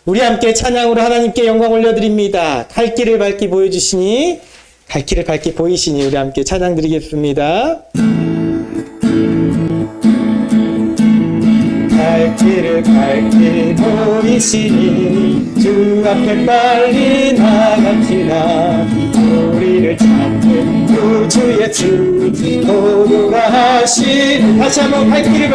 우리 함께 찬양으로 하나님께 영광 올려드립니다. 갈 길을 밝히 보여주시니, 갈 길을 밝히 보이시니 우리 함께 찬양 드리겠습니다. 갈 길을 밝히 보이시니 주 앞에 빨리 나갑시다. 우리를 찾는 구주 예수 도우가 하신 다시 한번 갈 길을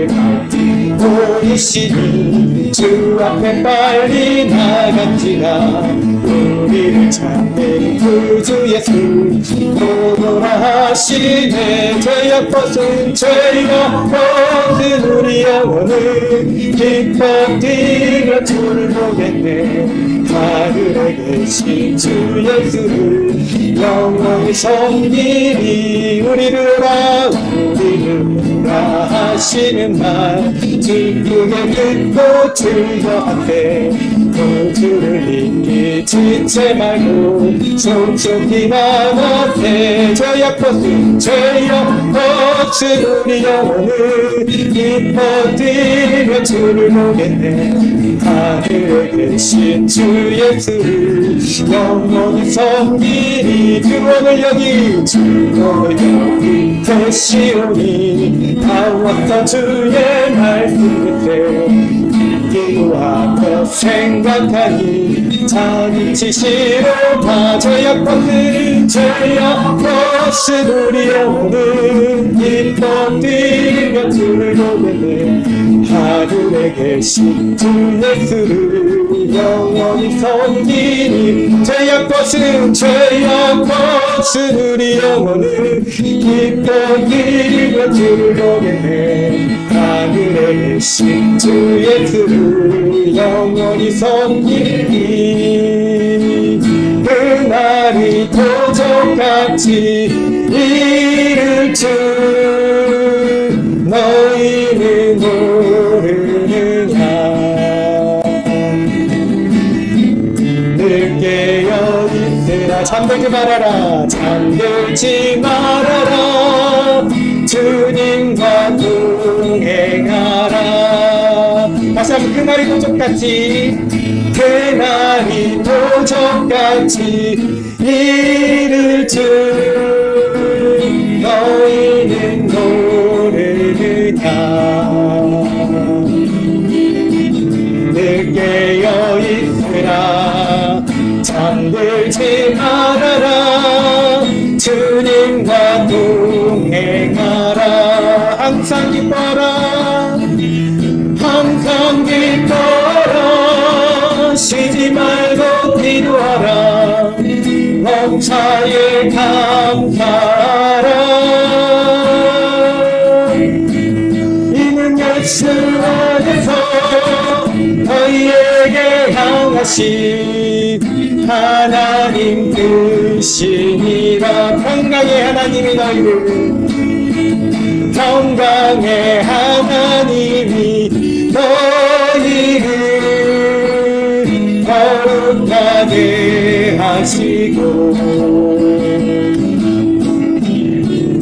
밝히 보이시니 주 앞에 빨리 나갑시다. 우리를 찾는 구주 예수 도우가 하시네. 죄악 벗은 우리 영혼은 기뻐 뛰며 주를 보겠네. 하늘에 계신 주 예수를 영원히 섬기니 우리를 하시는 말 기쁘게 듣고 즐거워하되 구주를 잊기 지체 말고 속속히 나가세. 죄악 벗은 우리 영혼을 기뻐 뛰며 주를 보겠네. 하늘에 계신 주 예수를 영원히 섬기니 주원을 여기 되시오니 다 왔다 주의 말씀 끝에 기도 앞에 생각하니 자기 치시로 다 죄악 벗은 우리 영혼은 기뻐 뛰며 주를 보겠네. 하늘에 계신 주 예수를 영원히 섬기니 죄악 벗은 우리 영혼은 기뻐 뛰며 주를 보겠네. 하늘에 계신 주 예수를 영원히 섬기니 그날이 도적같이 이를 줄 너희는 모르느냐. 늘 깨어 있으라 잠들지 말아라. 잠들지 말아라. 주님과 동행하라. 다시 한번 그날이 도적같이 이를 줄 너희는 모르느냐. 늘 깨어 있으라. 잠들지 말아라. 주님과 동행하라. 항상 기뻐라. 항상 기뻐라. 쉬지 말고 기도하라. 범사에 감사하라. 이는 예수 안에서 너희에게 향하신 하나님 뜻이니라. 평강의 하나님이 평강의 하나님이 너희를 거룩하게 하시고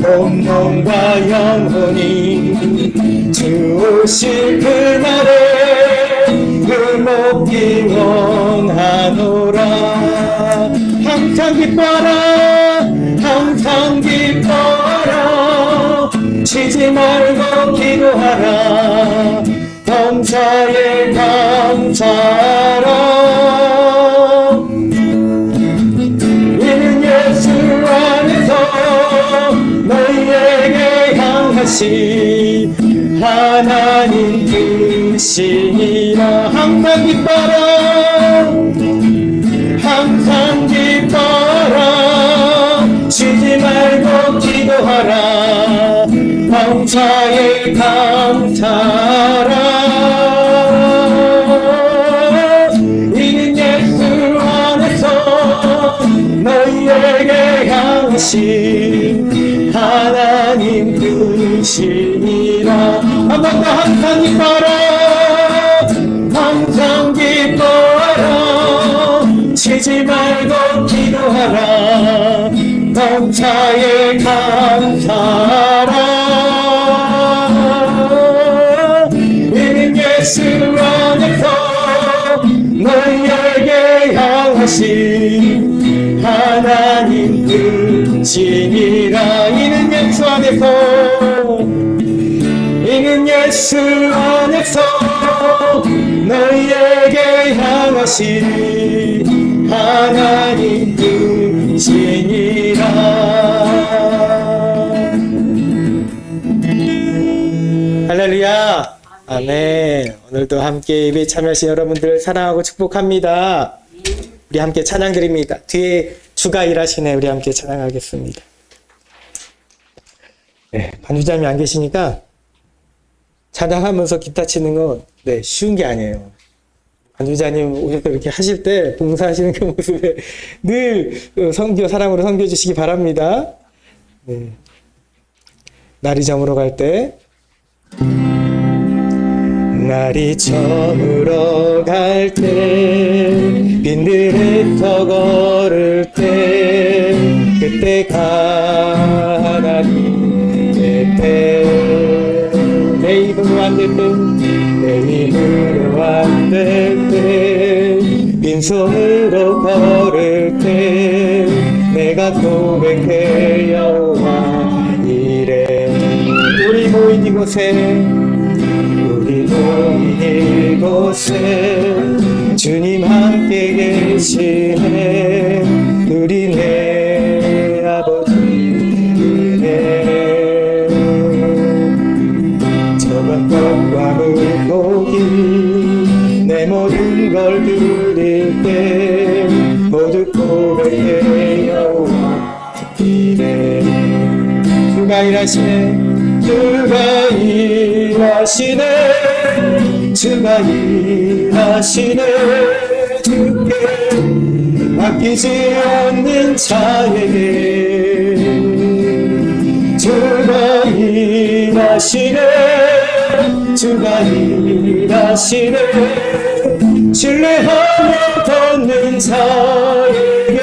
온몸과 영혼이 주오실 그날에 금옥기 원하노라. 항상 기뻐라. 항상 기뻐라. 쉬지 말고 기도하라. 범사에 감사하라. 이는 예수 안에서 너희에게 향하신 하나님 뜻이니라. 항상 기뻐라. 항상 기뻐라. 쉬지 말고 기도하라. 범사에 감사하라. 이는 예수 안에서 너희에게 향하신 하나님 뜻이니라. 한 번 더 항상 기뻐라. 항상 기뻐라. 쉬지 말고 기도하라. 범사에 감사하라. 이는 예수 안에서 신이라. 이는 예수 안에서, 이는 예수 안에서 너희에게 향하신 하나님 뜻이니라. 할렐루야. 아멘. 오늘도 함께 예배에 참여하신 여러분들 사랑하고 축복합니다. 우리 함께 찬양 드립니다. 뒤에 주가 일하시네. 우리 함께 찬양하겠습니다. 네, 반주자님이 안 계시니까 찬양하면서 기타 치는 건 쉬운 게 아니에요. 반주자님 오셔서 이렇게 하실 때 봉사하시는 그 모습에 늘 사랑으로 섬겨주시기 바랍니다. 네. 날이 저물어 갈 때, 날이 저물어 갈 때, 빈들에서 걸을 때, 그때가 하나님의 때. 내 입으로 안 될 때, 내 입으로 안 될 때, 빈손으로 걸을 때, 내가 고백해 여호와 이래. 우리 모인 이곳에, 우리 모인 이곳에 주님 함께 계시네. 우리 내 아버지 은혜. 저번 것과 물고기 내 모든 걸 드릴 때 모두 고백해 여호와 이래. 주가 일하시네. 주가 일하시네. 주가 일하시네. 주께 맡기지 않는 자에게 주가 일하시네. 주가 일하시네. 신뢰하며 걷는 자에게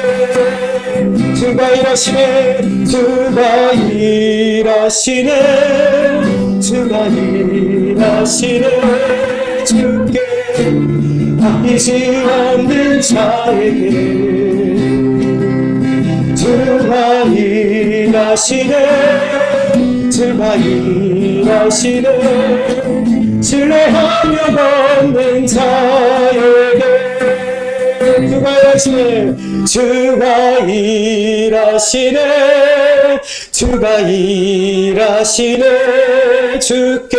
주가 일하시네. 주가 일하시네. 주가 일하시네. 주께 맡기지 않는 자에게 주가 일하시네. 주가 일하시네. 신뢰하며 걷는 자에게 주가 일하시네. 주가 일하시네. 주가 일하시네. 주께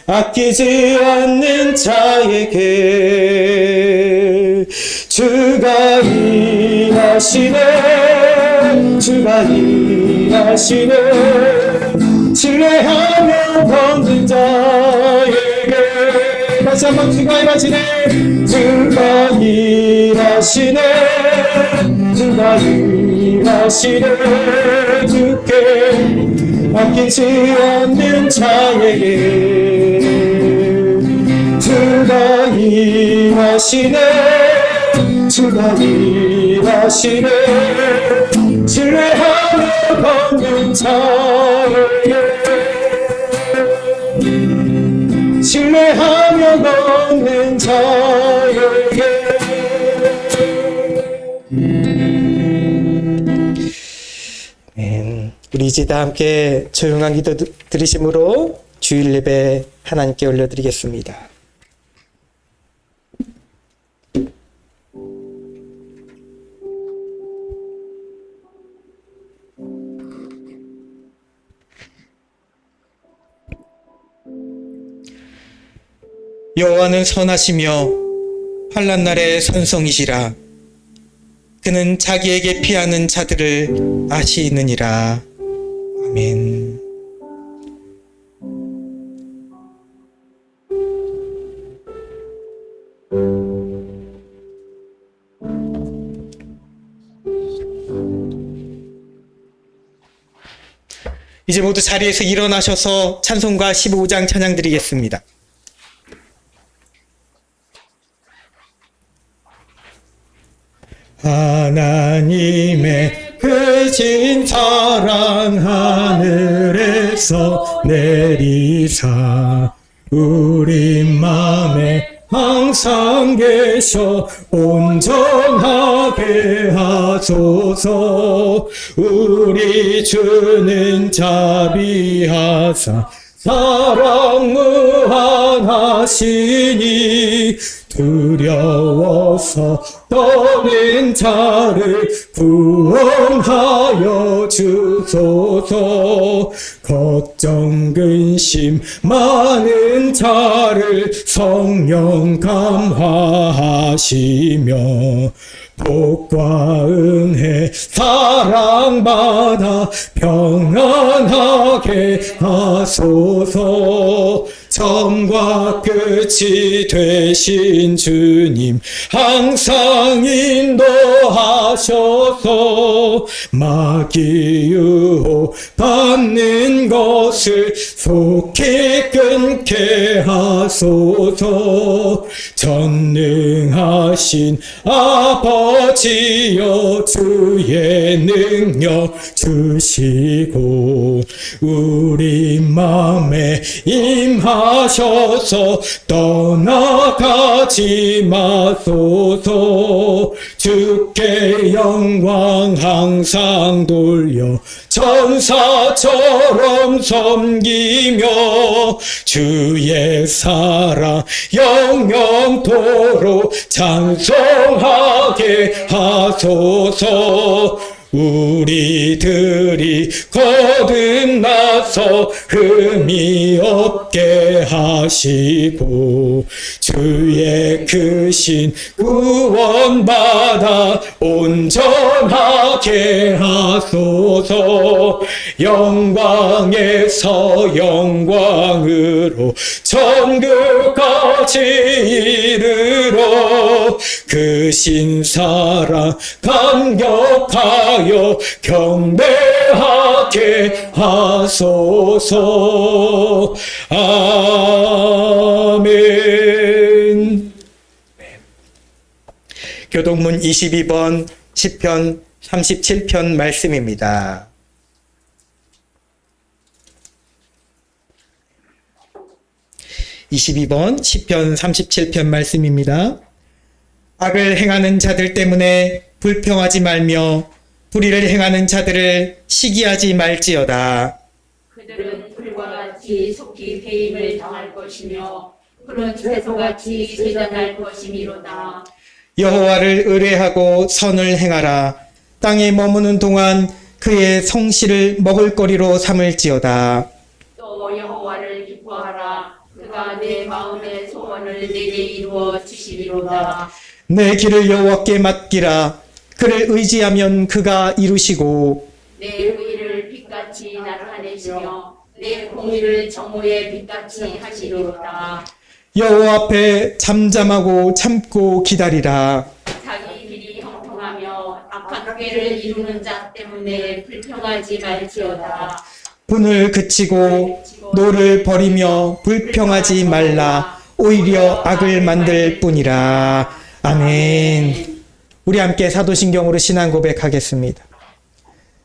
아끼지 않는 자에게 주가 일하시네. 주가 일하시네. 신뢰하며 걷는 자에게 다시 한번 주가 일하시네. 주가 일하시네. 주가 일하시네. 주께 아끼지 않는 자에게 주가 일하시네. 주가 일하시네. 신뢰하며 걷는 자에게 신뢰하며 걷는 자에게. 우리 이제 다 함께 조용한 기도 드리심으로 주일 예배 하나님께 올려드리겠습니다. 여호와는 선하시며 환난 날에 선성이시라. 그는 자기에게 피하는 자들을 아시느니라. 아멘. 이제 모두 자리에서 일어나셔서 찬송가 15장 찬양 드리겠습니다. 하나님의 크신 사랑 하늘에서 내리사 우리 맘에 항상 계셔 온전하게 하소서. 우리 주는 자비하사 사랑 무한하시니 두려워서 떠는 자를 구원하여 주소서. 걱정 근심 많은 자를 성령 감화하시며 복과 은혜 사랑받아 평안하게 하소서. 처음과 끝이 되신 주님 항상 인도하셔서 마귀 유혹 받는 것을 속히 끊게 하소서. 전능하신 아버지여 주의 능력 주시고 우리 마음에 임하셔서 떠나가지 마소서. 주께 영광 항상 돌려 천사처럼 섬기며 주의 사랑 영영토록 찬송하게 하소서. 우리들이 거듭나서 흠이 없게 하시고 주의 크신 구원받아 온전하게 하소서. 영광에서 영광으로 천국까지 이르러 크신 사랑 감격하여 경배하게 하소서. 아멘. 교동문 22번 시편 37편 말씀입니다. (22번) 시편 37편 말씀입니다. 악을 행하는 자들 때문에 불평하지 말며 불의를 행하는 자들을 시기하지 말지어다. 그들은 불과 같이 속히 배임을 당할 것이며 푸른 채소같이 세잔할 것이미로다. 여호와를 의뢰하고 선을 행하라. 땅에 머무는 동안 그의 성실을 먹을거리로 삼을지어다. 또 여호와를 기뻐하라. 그가 내 마음의 소원을 내게 이루어 주시리로다. 내 길을 여호와께 맡기라. 그를 의지하면 그가 이루시고 내 의를 빛같이 나타내시며 내 공의를 정오의 빛같이 하시리로다. 여호와 앞에 잠잠하고 참고 기다리라. 자기 길이 형통하며 악한 꾀를 이루는 자 때문에 불평하지 말지어다. 분을 그치고 노를 버리며 불평하지 말라. 오히려 악을 만들 뿐이라. 아멘. 우리 함께 사도신경으로 신앙 고백하겠습니다.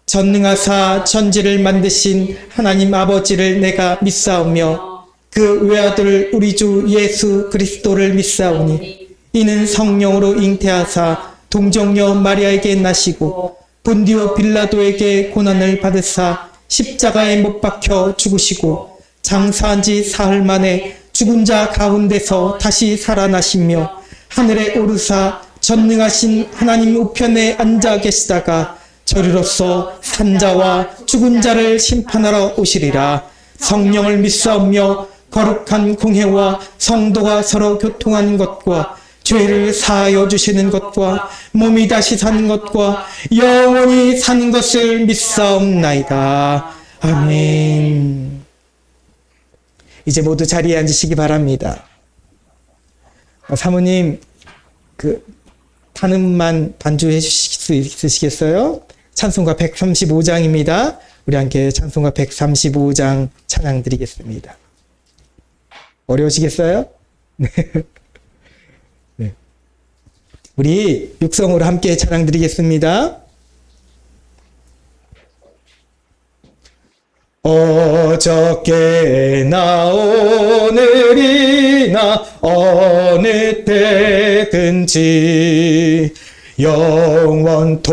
전능하사 천지를 만드신 하나님 아버지를 내가 믿사오며 그 외아들 우리 주 예수 그리스도를 믿사오니 이는 성령으로 잉태하사 동정녀 마리아에게 나시고 본디오 빌라도에게 고난을 받으사 십자가에 못 박혀 죽으시고 장사한 지 사흘 만에 죽은 자 가운데서 다시 살아나시며 하늘에 오르사 전능하신 하나님 우편에 앉아 계시다가 저리로서 산자와 죽은 자를 심판하러 오시리라. 성령을 믿사오며 거룩한 공회와 성도가 서로 교통하는 것과 죄를 사하여 주시는 것과 몸이 다시 사는 것과 영원히 사는 것을 믿사옵나이다. 아멘. 이제 모두 자리에 앉으시기 바랍니다. 사모님, 탄음만 반주해 주실 수 있으시겠어요? 찬송가 135장입니다. 우리 함께 찬송가 135장 찬양 드리겠습니다. 어려우시겠어요? 네. 네. 우리 육성으로 함께 찬양 드리겠습니다. 어저께나 오늘이나 어느 때든지 영원토록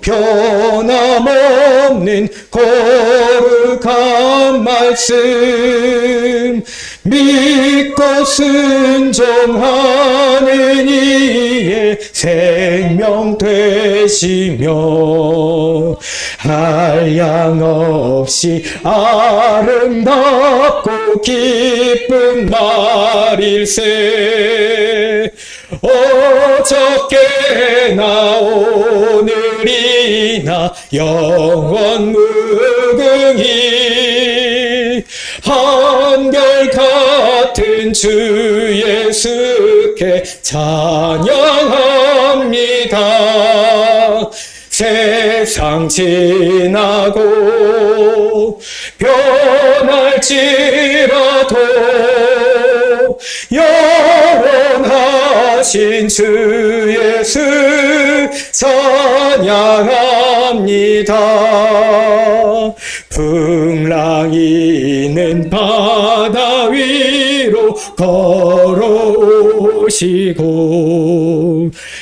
변함없는 거룩한 말씀 믿고 순종하는 이의 생명 되시며 한량없이 아름답고 기쁜 말일세 어저께나 오늘이나 영원 무궁히 한결같은 주 예수께 찬양합니다. 세상 지나고 변할지라도 영원하신 주 예수 찬양합니다. 풍랑이는 바다 위로 걸어오시고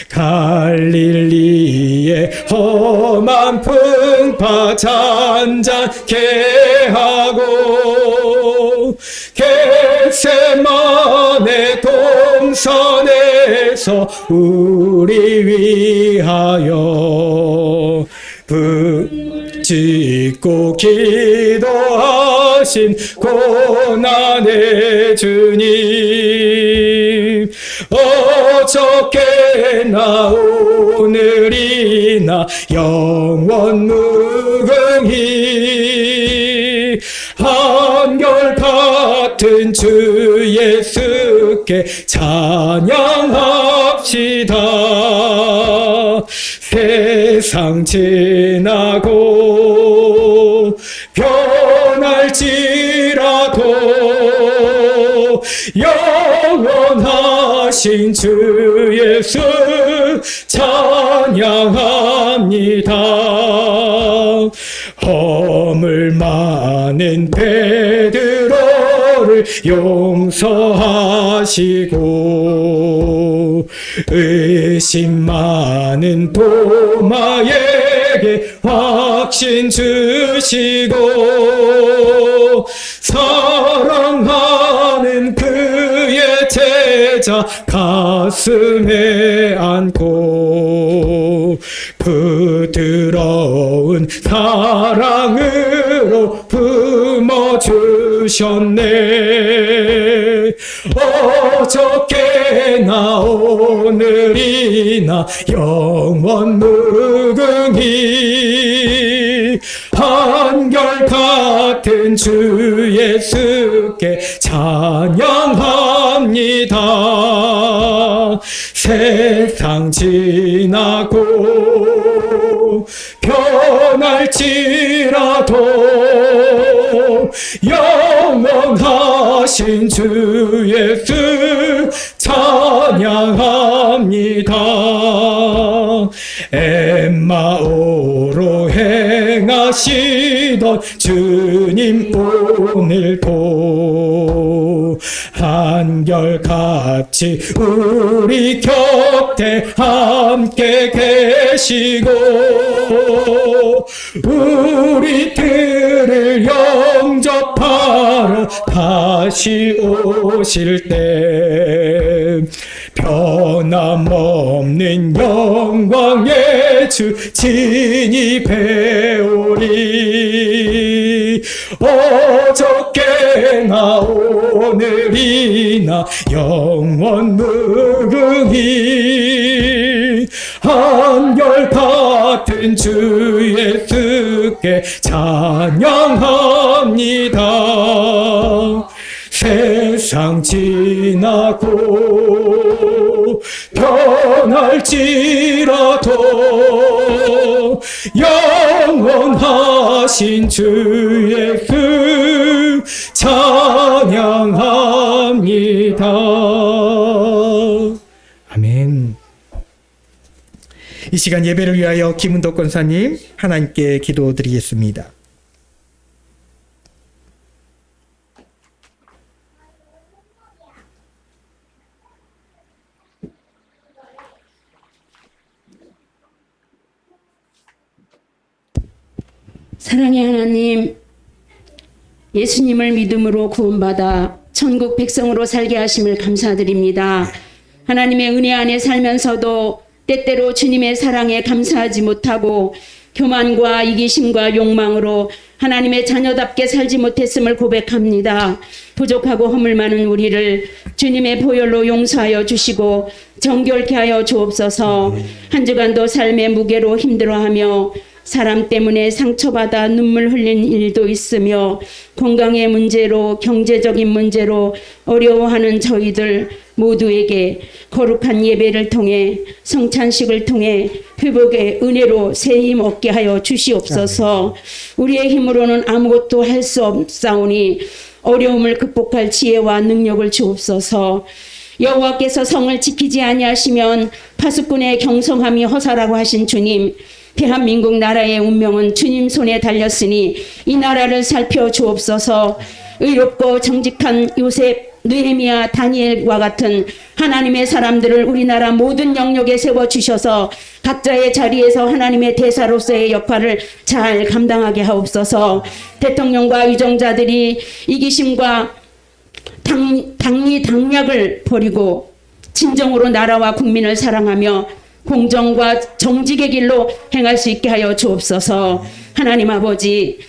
갈릴리의 험한 풍파 잔잔케 하고 겟세마네 동산에서 우리 위하여 붙잡고 기도하신 고난의 주님 어저께나 오늘이나 영원 무궁히 한결같은 주 예수께 찬양합시다. 세상 지나고 변할지라도 영원하신 주 예수 찬양합니다. 허물 많은 베드로를 용서하시고 의심 많은 도마에게 확신 주시고 사랑하는 그의 제자 가슴에 안고 부드러운 사랑으로 품어주셨네. 어저께나 오늘이나 영원 무궁히 한결같은 주 예수께 찬양합니다. 세상 지나고 변할지라도 영원하신 주 예수 찬양합니다. 엠마오로 행하시던 주님 오늘도 한결같이 우리 곁에 함께 계시고 우리들을 영접하러 다시 오실 때 변함없는 영광의 주 진입해오리. 어저께나 오늘이나 영원 무궁히 한결같은 주 예수께 찬양합니다. 세상 지나고 변할지라도 영원하신 주 예수 찬양합니다. 아멘. 이 시간 예배를 위하여 김은덕 권사님 하나님께 기도드리겠습니다. 사랑의 하나님, 예수님을 믿음으로 구원받아 천국 백성으로 살게 하심을 감사드립니다. 하나님의 은혜 안에 살면서도 때때로 주님의 사랑에 감사하지 못하고 교만과 이기심과 욕망으로 하나님의 자녀답게 살지 못했음을 고백합니다. 부족하고 허물 많은 우리를 주님의 보혈로 용서하여 주시고 정결케 하여 주옵소서. 한 주간도 삶의 무게로 힘들어하며 사람 때문에 상처받아 눈물 흘린 일도 있으며 건강의 문제로 경제적인 문제로 어려워하는 저희들 모두에게 거룩한 예배를 통해 성찬식을 통해 회복의 은혜로 새 힘 얻게 하여 주시옵소서. 우리의 힘으로는 아무것도 할 수 없사오니 어려움을 극복할 지혜와 능력을 주옵소서. 여호와께서 성을 지키지 아니하시면 파수꾼의 경성함이 허사라고 하신 주님, 대한민국 나라의 운명은 주님 손에 달렸으니 이 나라를 살펴 주옵소서. 의롭고 정직한 요셉, 느헤미야, 다니엘과 같은 하나님의 사람들을 우리나라 모든 영역에 세워주셔서 각자의 자리에서 하나님의 대사로서의 역할을 잘 감당하게 하옵소서. 대통령과 위정자들이 이기심과 당리당략을 버리고 진정으로 나라와 국민을 사랑하며 공정과 정직의 길로 행할 수 있게 하여 주옵소서. 하나님 아버지,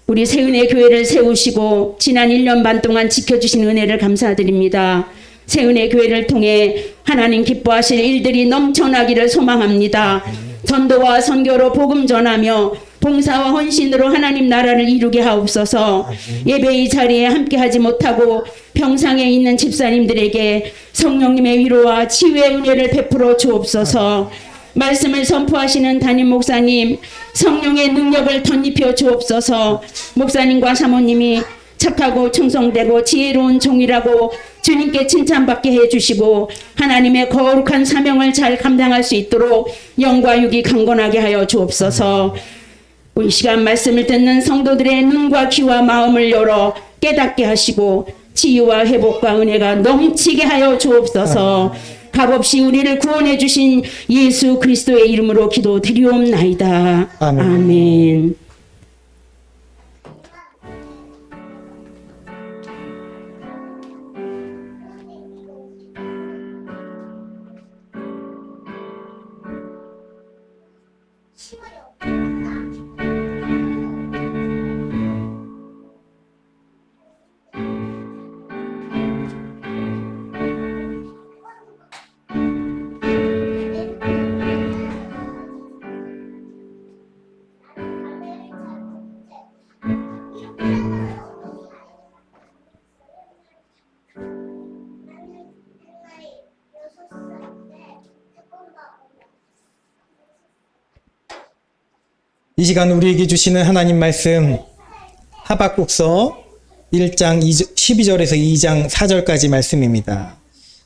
우리 새은혜 교회를 세우시고 지난 1년 반 동안 지켜주신 은혜를 감사드립니다. 새은혜 교회를 통해 하나님 기뻐하실 일들이 넘쳐나기를 소망합니다. 전도와 선교로 복음 전하며 봉사와 헌신으로 하나님 나라를 이루게 하옵소서. 예배 이 자리에 함께하지 못하고 병상에 있는 집사님들에게 성령님의 위로와 치유의 은혜를 베풀어 주옵소서. 말씀을 선포하시는 담임 목사님, 성령의 능력을 덧입혀 주옵소서. 목사님과 사모님이 착하고 충성되고 지혜로운 종이라고 주님께 칭찬받게 해주시고 하나님의 거룩한 사명을 잘 감당할 수 있도록 영과 육이 강건하게 하여 주옵소서. 이 시간 말씀을 듣는 성도들의 눈과 귀와 마음을 열어 깨닫게 하시고 치유와 회복과 은혜가 넘치게 하여 주옵소서. 값없이 우리를 구원해 주신 예수 그리스도의 이름으로 기도드리옵나이다. 아멘. 아멘. 이 시간 우리에게 주시는 하나님 말씀 하박국서 1장 12절에서 2장 4절까지 말씀입니다.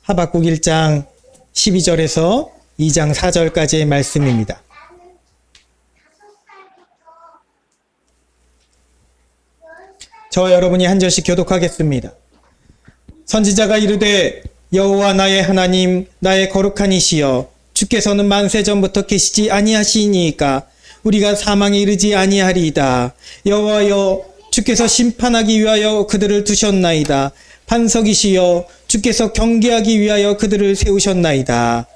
하박국 1장 12절에서 2장 4절까지의 말씀입니다. 저와 여러분이 한 절씩 교독하겠습니다. 선지자가 이르되 여호와 나의 하나님 나의 거룩한 이시여 주께서는 만세 전부터 계시지 아니하시니까 우리가 사망에 이르지 아니하리이다. 여호와여 주께서 심판하기 위하여 그들을 두셨나이다. 반석이시여 주께서 경계하기 위하여 그들을 세우셨나이다.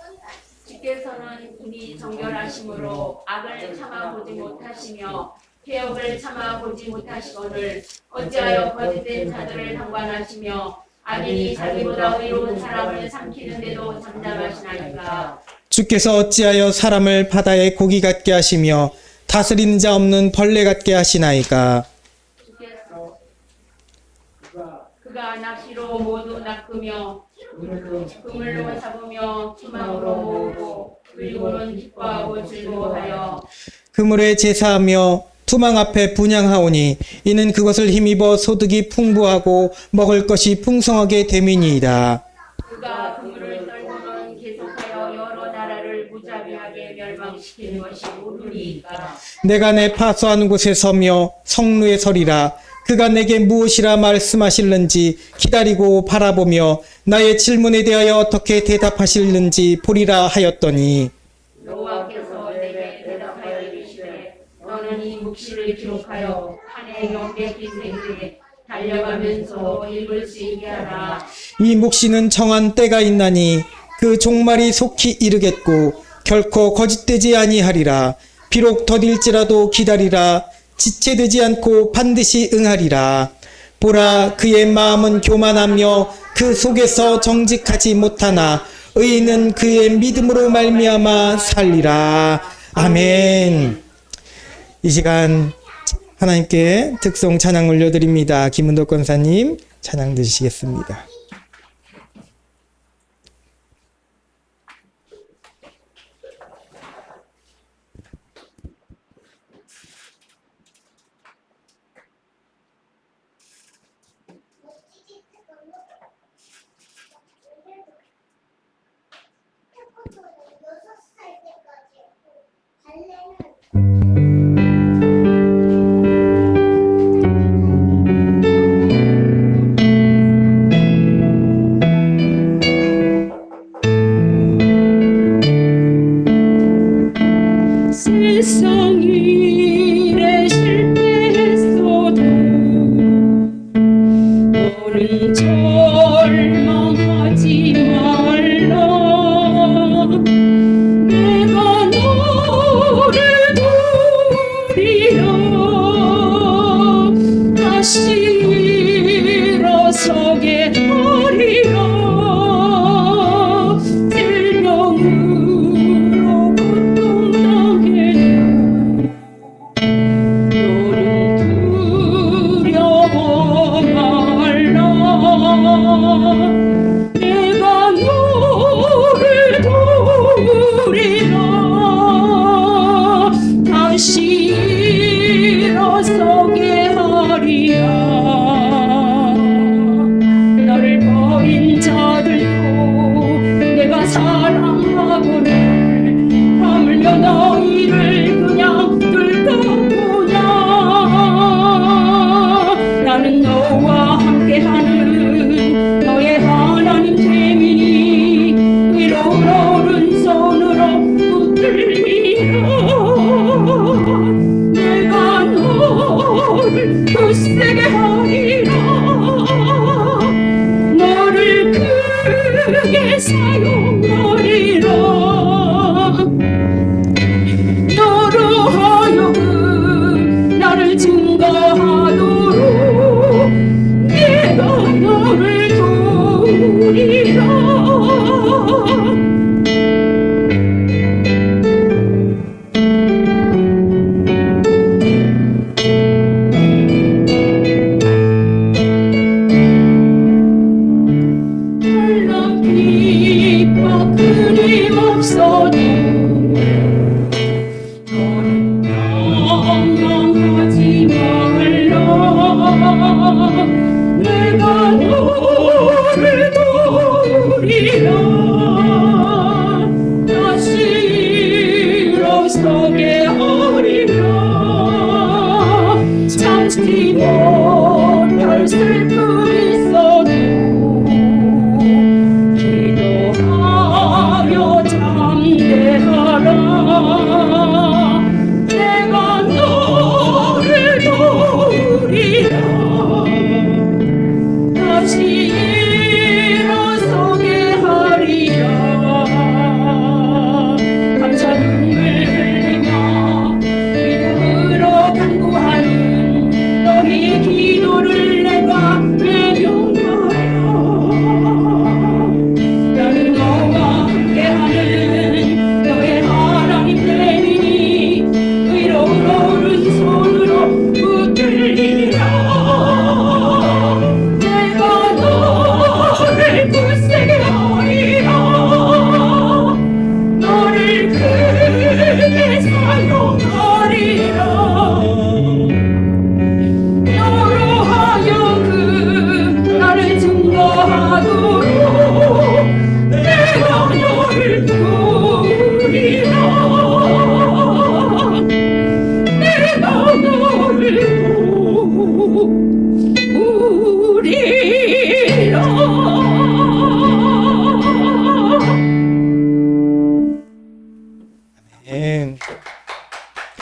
주께서는 이미 정결하심으로 악을 참아보지 못하시며 개혁을 참아보지 못하시거늘 어찌하여 거짓된 자들을 상관하시며 악인이 자기보다 의로운 사람을 삼키는데도 잠잠하시나이까. 주께서 어찌하여 사람을 바다의 고기 같게 하시며 다스리는 자 없는 벌레 같게 하시나이까. 주께서 그가 낚시로 모두 낚으며 그물로 잡으며 투망으로 모으고 그리고는 기뻐하고 즐거워하여 그물에 제사하며 투망 앞에 분향하오니 이는 그것을 힘입어 소득이 풍부하고 먹을 것이 풍성하게 됨이니이다. 그가 그물을 썰고는 계속하여 여러 나라를 무자비하게 멸망시키는 것이 옳으니까. 내가 내 파수하는 곳에 서며 성루에 서리라. 그가 내게 무엇이라 말씀하실는지 기다리고 바라보며 나의 질문에 대하여 어떻게 대답하실는지 보리라 하였더니 여호와께서 내게 대답하여 이르시되 너는 이 묵시를 기록하여 한해 명백히 생에 달려가면서 읽을 수 있게 하라. 이 묵시는 정한 때가 있나니 그 종말이 속히 이르겠고 결코 거짓되지 아니하리라. 비록 더딜지라도 기다리라. 지체되지 않고 반드시 응하리라. 보라, 그의 마음은 교만하며 그 속에서 정직하지 못하나 의인은 그의 믿음으로 말미암아 살리라. 아멘. 이 시간 하나님께 특송 찬양 올려드립니다. 김은덕 권사님 찬양 드시겠습니다. 세상 일에 실패했어도 너는 절망하지 말라.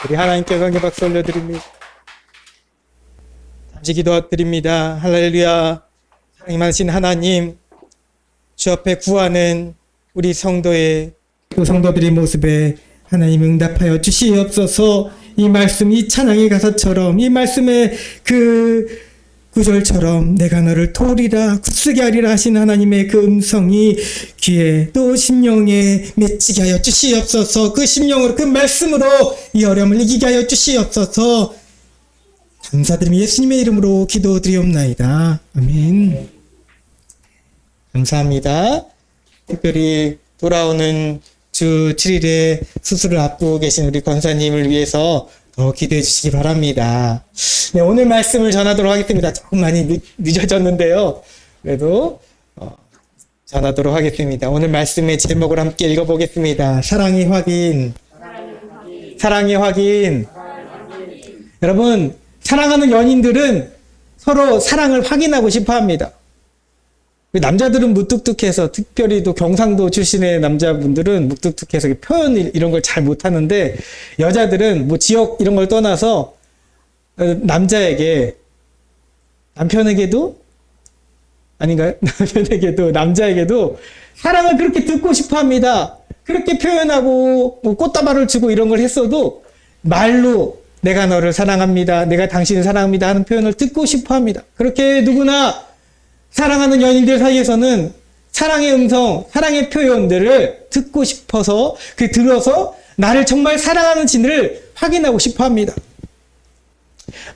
우리 하나님께 강의 박수 올려드립니다. 잠시 기도드립니다. 할렐루야. 사랑이 많으신 하나님, 주 앞에 구하는 우리 성도의 그 성도들의 모습에 하나님 응답하여 주시옵소서. 이 말씀, 이 찬양의 가사처럼, 이 말씀의 그 구절처럼 내가 너를 도우리라 굳세게 하리라 하신 하나님의 그 음성이 귀에 또 심령에 맺히게 하여 주시옵소서. 그 심령으로 그 말씀으로 이 어려움을 이기게 하여 주시옵소서. 감사드리며 예수님의 이름으로 기도드리옵나이다. 아멘. 감사합니다. 특별히 돌아오는 주 7일에 수술을 앞두고 계신 우리 권사님을 위해서 더 기도해 주시기 바랍니다. 네, 오늘 말씀을 전하도록 하겠습니다. 조금 많이 늦어졌는데요. 그래도 전하도록 하겠습니다. 오늘 말씀의 제목을 함께 읽어보겠습니다. 사랑의 확인. 사랑의 확인. 여러분, 사랑하는 연인들은 서로 사랑을 확인하고 싶어 합니다. 남자들은 무뚝뚝해서, 특별히 또 경상도 출신의 남자분들은 무뚝뚝해서 표현 이런 걸 잘 못하는데, 여자들은 뭐 지역 이런 걸 떠나서 남편에게도 남자에게도 사랑을 그렇게 듣고 싶어 합니다. 그렇게 표현하고 뭐 꽃다발을 주고 이런 걸 했어도 말로 내가 너를 사랑합니다, 내가 당신을 사랑합니다 하는 표현을 듣고 싶어 합니다. 그렇게 누구나 사랑하는 연인들 사이에서는 사랑의 음성, 사랑의 표현들을 듣고 싶어서, 들어서 나를 정말 사랑하는 진을 확인하고 싶어 합니다.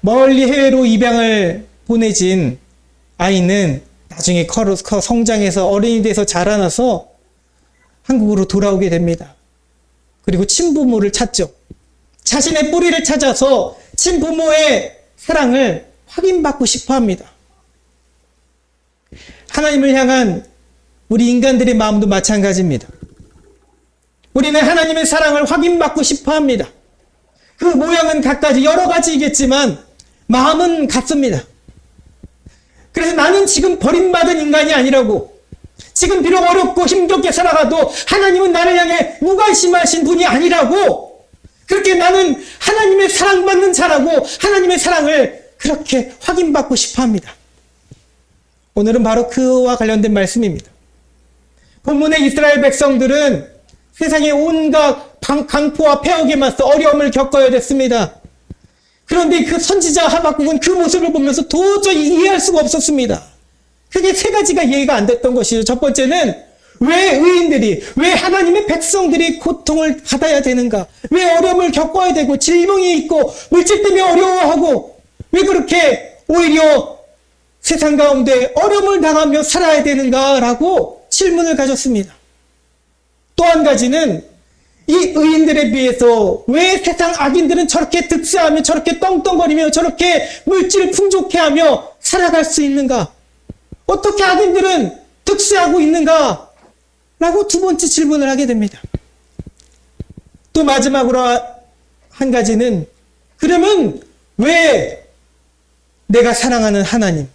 멀리 해외로 입양을 보내진 아이는 나중에 커 성장해서 어른이 돼서 자라나서 한국으로 돌아오게 됩니다. 그리고 친부모를 찾죠. 자신의 뿌리를 찾아서 친부모의 사랑을 확인받고 싶어 합니다. 하나님을 향한 우리 인간들의 마음도 마찬가지입니다. 우리는 하나님의 사랑을 확인받고 싶어 합니다. 그 모양은 각가지 여러 가지이겠지만 마음은 같습니다. 그래서 나는 지금 버림받은 인간이 아니라고, 지금 비록 어렵고 힘겹게 살아가도 하나님은 나를 향해 무관심하신 분이 아니라고, 그렇게 나는 하나님의 사랑받는 자라고 하나님의 사랑을 그렇게 확인받고 싶어 합니다. 오늘은 바로 그와 관련된 말씀입니다. 본문의 이스라엘 백성들은 세상의 온갖 강포와 폐역에 맞서 어려움을 겪어야 됐습니다. 그런데 그 선지자 하박국은 그 모습을 보면서 도저히 이해할 수가 없었습니다. 그게 세 가지가 이해가 안 됐던 것이죠. 첫 번째는 왜 의인들이, 왜 하나님의 백성들이 고통을 받아야 되는가? 왜 어려움을 겪어야 되고 질병이 있고 물질 때문에 어려워하고 왜 그렇게 오히려 세상 가운데 어려움을 당하며 살아야 되는가라고 질문을 가졌습니다. 또 한 가지는 이 의인들에 비해서 왜 세상 악인들은 저렇게 득세하며 저렇게 떵떵거리며 저렇게 물질을 풍족해 하며 살아갈 수 있는가? 어떻게 악인들은 득세하고 있는가? 라고 두 번째 질문을 하게 됩니다. 또 마지막으로 한 가지는, 그러면 왜 내가 사랑하는 하나님,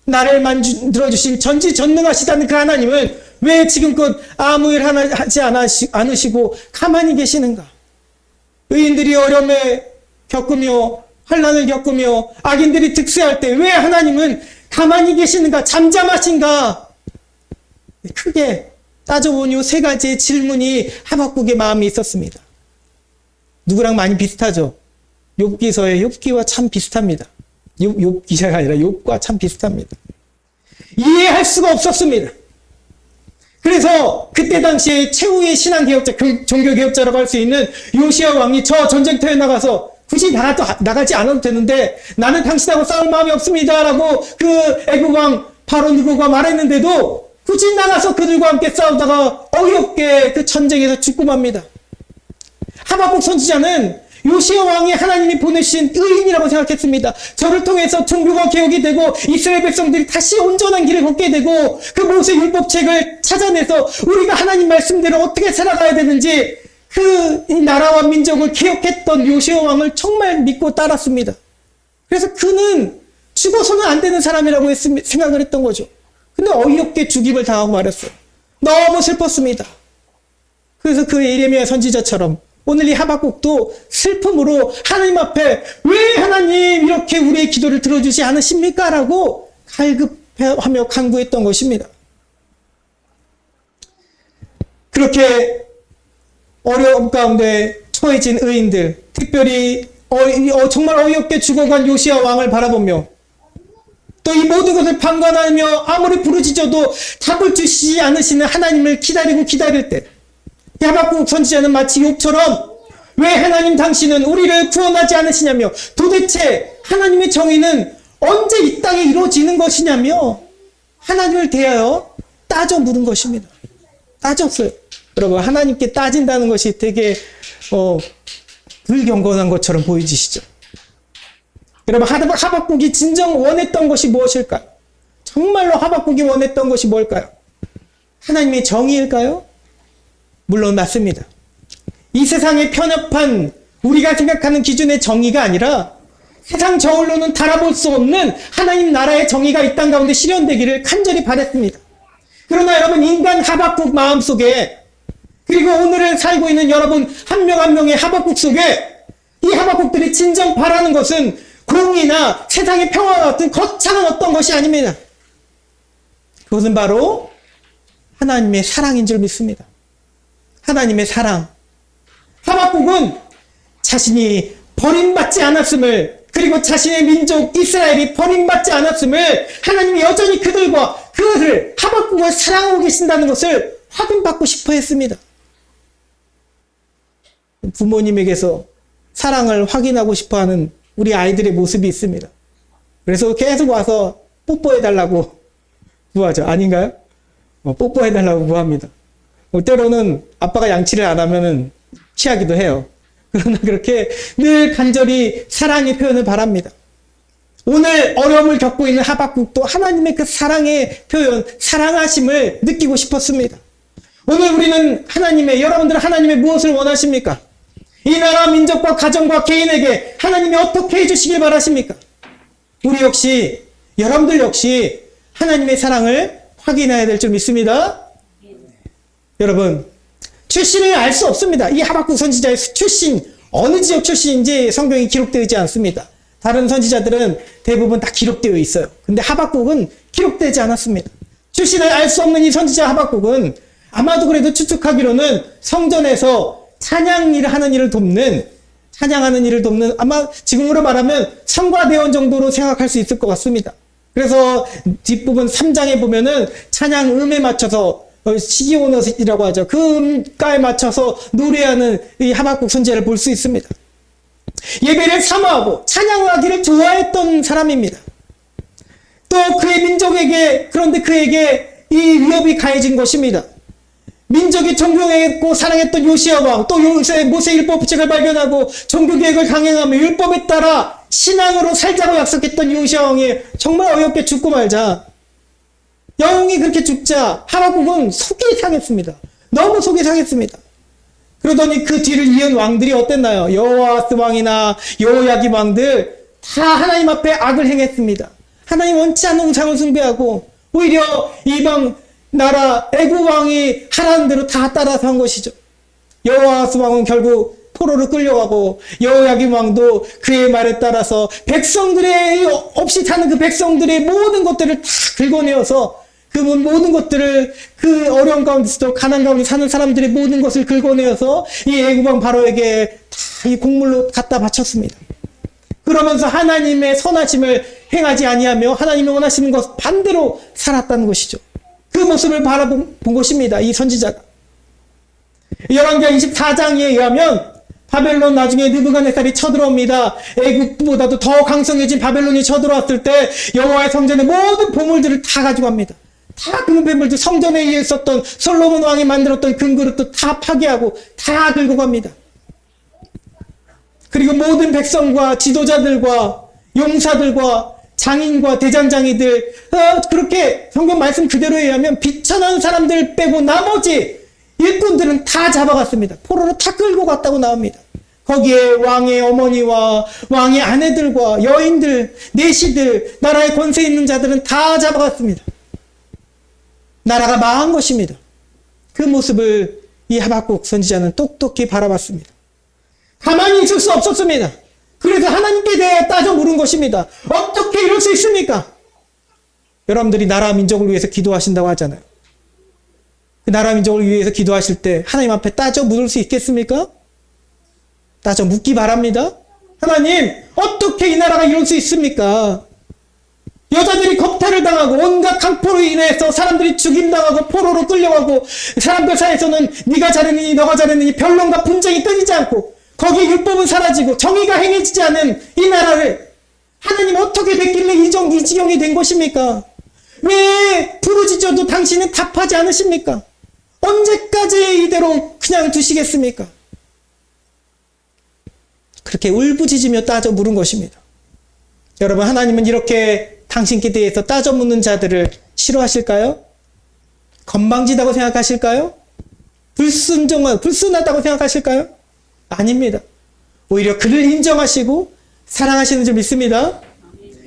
나를 만들어주신 전지전능하시다는 그 하나님은 왜 지금껏 아무 일 하나 하지 않으시고 가만히 계시는가? 의인들이 어려움을 겪으며 환난을 겪으며 악인들이 득세할 때 왜 하나님은 가만히 계시는가? 잠잠하신가? 크게 따져보니 세 가지의 질문이 하박국의 마음에 있었습니다. 누구랑 많이 비슷하죠? 욥기서의 욥기와 참 비슷합니다. 욥기자가 아니라 욥과 참 비슷합니다. 이해할 수가 없었습니다. 그래서 그때 당시에 최후의 신앙개혁자, 종교개혁자라고 할 수 있는 요시야 왕이 저 전쟁터에 나가서 굳이 나가지 않아도 되는데 나는 당신하고 싸울 마음이 없습니다 라고 그 애국 왕 바로 느고가 말했는데도 굳이 나가서 그들과 함께 싸우다가 어이없게 그 전쟁에서 죽고 맙니다. 하박국 선지자는 요시야 왕이 하나님이 보내신 의인이라고 생각했습니다. 저를 통해서 종교가 개혁이 되고 이스라엘 백성들이 다시 온전한 길을 걷게 되고 그 모세 율법책을 찾아내서 우리가 하나님 말씀대로 어떻게 살아가야 되는지 그 나라와 민족을 개혁했던 요시야 왕을 정말 믿고 따랐습니다. 그래서 그는 죽어서는 안 되는 사람이라고 생각을 했던 거죠. 근데 어이없게 죽임을 당하고 말았어요. 너무 슬펐습니다. 그래서 그 예레미야 선지자처럼 오늘 이 하박국도 슬픔으로 하나님 앞에 왜 하나님 이렇게 우리의 기도를 들어주지 않으십니까? 라고 갈급하며 간구했던 것입니다. 그렇게 어려움 가운데 처해진 의인들, 특별히 정말 어이없게 죽어간 요시야 왕을 바라보며 또 이 모든 것을 방관하며 아무리 부르짖어도 답을 주시지 않으시는 하나님을 기다릴 때 이 하박국 선지자는 마치 욥처럼 왜 하나님 당신은 우리를 구원하지 않으시냐며 도대체 하나님의 정의는 언제 이 땅에 이루어지는 것이냐며 하나님을 대하여 따져 물은 것입니다. 따졌어요. 여러분, 하나님께 따진다는 것이 되게 불경건한 것처럼 보이시죠? 여러분, 하박국이 진정 원했던 것이 무엇일까요? 정말로 하박국이 원했던 것이 뭘까요? 하나님의 정의일까요? 물론 맞습니다. 이 세상의 편협한 우리가 생각하는 기준의 정의가 아니라 세상 저울로는 달아볼 수 없는 하나님 나라의 정의가 이 땅 가운데 실현되기를 간절히 바랬습니다. 그러나 여러분, 인간 하박국 마음속에, 그리고 오늘을 살고 있는 여러분 한 명 한 명의 하박국 속에 이 하박국들이 진정 바라는 것은 공의나 세상의 평화와 같은 거창한 어떤 것이 아닙니다. 그것은 바로 하나님의 사랑인 줄 믿습니다. 하나님의 사랑. 하박국은 자신이 버림받지 않았음을, 그리고 자신의 민족 이스라엘이 버림받지 않았음을, 하나님이 여전히 그것을 하박국을 사랑하고 계신다는 것을 확인받고 싶어 했습니다. 부모님에게서 사랑을 확인하고 싶어 하는 우리 아이들의 모습이 있습니다. 그래서 계속 와서 뽀뽀해달라고 구하죠. 아닌가요? 뽀뽀해달라고 구합니다. 때로는 아빠가 양치를 안 하면은 취하기도 해요. 그러나 그렇게 늘 간절히 사랑의 표현을 바랍니다. 오늘 어려움을 겪고 있는 하박국도 하나님의 그 사랑의 표현, 사랑하심을 느끼고 싶었습니다. 오늘 우리는 여러분들은 하나님의 무엇을 원하십니까? 이 나라, 민족과 가정과 개인에게 하나님이 어떻게 해주시길 바라십니까? 여러분들 역시 하나님의 사랑을 확인해야 될 줄 믿습니다. 여러분, 출신을 알 수 없습니다. 이 하박국 선지자의 출신, 어느 지역 출신인지 성경이 기록되지 않습니다. 다른 선지자들은 대부분 다 기록되어 있어요. 근데 하박국은 기록되지 않았습니다. 출신을 알 수 없는 이 선지자 하박국은 아마도 그래도 추측하기로는 성전에서 찬양하는 일을 돕는 아마 지금으로 말하면 성과대원 정도로 생각할 수 있을 것 같습니다. 그래서 뒷부분 3장에 보면은 찬양 음에 맞춰서 시기오넛이라고 하죠. 그 음가에 맞춰서 노래하는 이 하박국 선지자를 볼 수 있습니다. 예배를 사모하고 찬양하기를 좋아했던 사람입니다. 또 그런데 그에게 이 위협이 가해진 것입니다. 민족이 존경했고 사랑했던 요시야 왕, 또 모세 율법책을 발견하고 종교개혁을 강행하며 율법에 따라 신앙으로 살자고 약속했던 요시야 왕이 정말 어이없게 죽고 말자, 영웅이 그렇게 죽자 하박국은 속이 상했습니다. 너무 속이 상했습니다. 그러더니 그 뒤를 이은 왕들이 어땠나요? 여호아스 왕이나 여호야김 왕들 다 하나님 앞에 악을 행했습니다. 하나님 원치 않는 우상을 숭배하고 오히려 이방 나라 애굽 왕이 하라는 대로 다 따라서 한 것이죠. 여호아스 왕은 결국 포로로 끌려가고 여호야김 왕도 그의 말에 따라서 없이 사는 그 백성들의 모든 것들을 다 긁어내어서 그 모든 것들을 그 어려운 가운데서도 가난 가운데 사는 사람들의 모든 것을 긁어내어서 이 애굽 왕 바로에게 다 이 곡물로 갖다 바쳤습니다. 그러면서 하나님의 선하심을 행하지 아니하며 하나님이 원하시는 것 반대로 살았다는 것이죠. 그 모습을 바라본 것입니다. 이 선지자가. 열왕기하 24장에 의하면 바벨론 나중에 느부갓네살이 쳐들어옵니다. 애국보다도 더 강성해진 바벨론이 쳐들어왔을 때 여호와의 성전의 모든 보물들을 다 가지고 갑니다. 다 금괴물들, 성전에 있었던 솔로몬 왕이 만들었던 금그릇도 다 파괴하고 다 긁고 갑니다. 그리고 모든 백성과 지도자들과 용사들과 장인과 대장장이들, 그렇게 성경 말씀 그대로에 의하면 비천한 사람들 빼고 나머지 일꾼들은 다 잡아갔습니다. 포로로 다 끌고 갔다고 나옵니다. 거기에 왕의 어머니와 왕의 아내들과 여인들, 내시들, 나라의 권세 있는 자들은 다 잡아갔습니다. 나라가 망한 것입니다. 그 모습을 이 하박국 선지자는 똑똑히 바라봤습니다. 가만히 있을 수 없었습니다. 그래서 하나님께 대해 따져 물은 것입니다. 어떻게 이럴 수 있습니까? 여러분들이 나라 민족을 위해서 기도하신다고 하잖아요. 그 나라 민족을 위해서 기도하실 때 하나님 앞에 따져 물을 수 있겠습니까? 따져 묻기 바랍니다. 하나님, 어떻게 이 나라가 이럴 수 있습니까? 여자들이 겁탈을 당하고 온갖 강포로 인해서 사람들이 죽임당하고 포로로 끌려가고 사람들 사이에서는 네가 잘했느니 너가 잘했느니 변론과 분쟁이 끊이지 않고 거기 율법은 사라지고 정의가 행해지지 않은 이 나라를 하나님 어떻게 됐길래 이 지경이 된 것입니까? 왜 부르짖어도 당신은 답하지 않으십니까? 언제까지 이대로 그냥 두시겠습니까? 그렇게 울부짖으며 따져 물은 것입니다. 여러분, 하나님은 이렇게 당신께 대해서 따져 묻는 자들을 싫어하실까요? 건방지다고 생각하실까요? 불순하다고 생각하실까요? 아닙니다. 오히려 그를 인정하시고 사랑하시는 줄 믿습니다.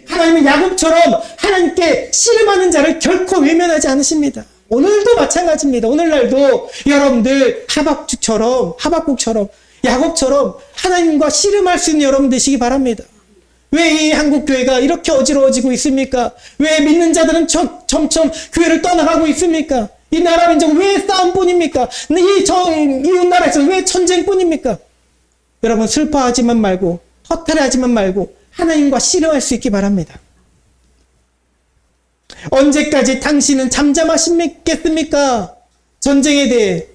하나님은 야곱처럼 하나님께 씨름하는 자를 결코 외면하지 않으십니다. 오늘도 마찬가지입니다. 오늘날도 여러분들 하박국처럼 야곱처럼 하나님과 씨름할 수 있는 여러분 되시기 바랍니다. 왜 이 한국교회가 이렇게 어지러워지고 있습니까? 왜 믿는 자들은 점점 교회를 떠나가고 있습니까? 이 나라 민족은 왜 싸움뿐입니까? 이웃 나라에서 왜 전쟁뿐입니까? 여러분, 슬퍼하지만 말고 허탈하지만 말고 하나님과 씨름할 수 있기 바랍니다. 언제까지 당신은 잠잠하시겠습니까? 전쟁에 대해,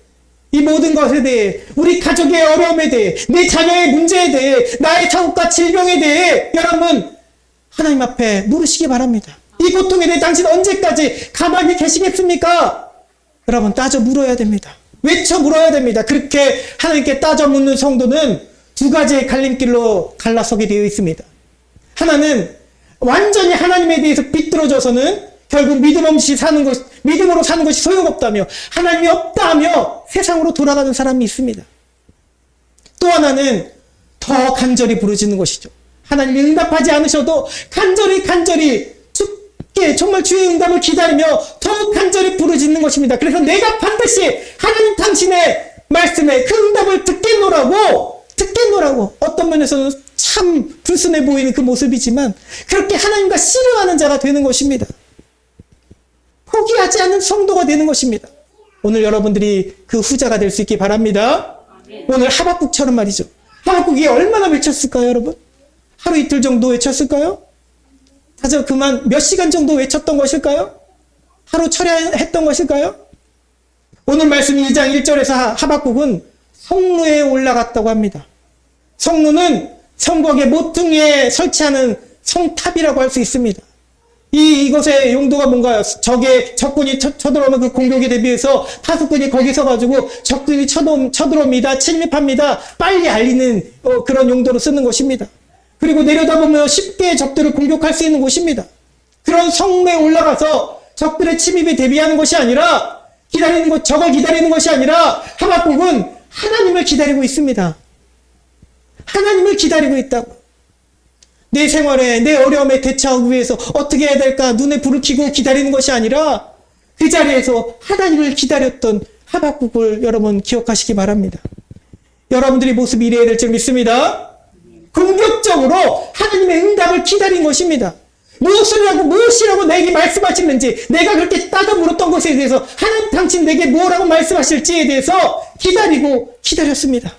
이 모든 것에 대해, 우리 가족의 어려움에 대해, 내 자녀의 문제에 대해, 나의 자국과 질병에 대해 여러분 하나님 앞에 물으시기 바랍니다. 이 고통에 대해 당신 언제까지 가만히 계시겠습니까? 여러분, 따져 물어야 됩니다. 외쳐 물어야 됩니다. 그렇게 하나님께 따져 묻는 성도는 두 가지의 갈림길로 갈라서게 되어 있습니다. 하나는 완전히 하나님에 대해서 비뚤어져서는 결국 믿음으로 사는 것이 소용없다며 하나님이 없다며 세상으로 돌아가는 사람이 있습니다. 또 하나는 더 간절히 부르짖는 것이죠. 하나님이 응답하지 않으셔도 간절히 주께 정말 주의 응답을 기다리며 더욱 간절히 부르짖는 것입니다. 그래서 내가 반드시 하나님 당신의 말씀에 그 응답을 듣겠노라고 어떤 면에서는 참 불순해 보이는 그 모습이지만 그렇게 하나님과 씨름하는 자가 되는 것입니다. 포기하지 않는 성도가 되는 것입니다. 오늘 여러분들이 그 후자가 될 수 있기 바랍니다. 오늘 하박국처럼 말이죠. 하박국이 얼마나 외쳤을까요, 여러분? 하루 이틀 정도 외쳤을까요? 다저 그만 몇 시간 정도 외쳤던 것일까요? 하루 철야했던 것일까요? 오늘 말씀 2장 1절에서 하박국은 성루에 올라갔다고 합니다. 성루는 성곽의 모퉁이에 설치하는 성탑이라고 할 수 있습니다. 이것의 용도가 뭔가요? 적군이 쳐들어오면 그 공격에 대비해서 파수꾼이 거기 서가지고 적군이 쳐들어옵니다. 침입합니다. 빨리 알리는 그런 용도로 쓰는 것입니다. 그리고 내려다보면 쉽게 적들을 공격할 수 있는 곳입니다. 그런 성루에 올라가서 적들의 침입에 대비하는 것이 아니라 적을 기다리는 것이 아니라 하박국은 하나님을 기다리고 있습니다. 하나님을 기다리고 있다고. 내 생활에, 내 어려움에 대처하기 위해서 어떻게 해야 될까 눈에 불을 켜고 기다리는 것이 아니라 그 자리에서 하나님을 기다렸던 하박국을 여러분 기억하시기 바랍니다. 여러분들이 모습이 이래야 될 줄 믿습니다. 공격적으로 하나님의 응답을 기다린 것입니다. 무엇이라고 내게 말씀하시는지, 내가 그렇게 따져 물었던 것에 대해서 하나님 당신 내게 뭐라고 말씀하실지에 대해서 기다렸습니다.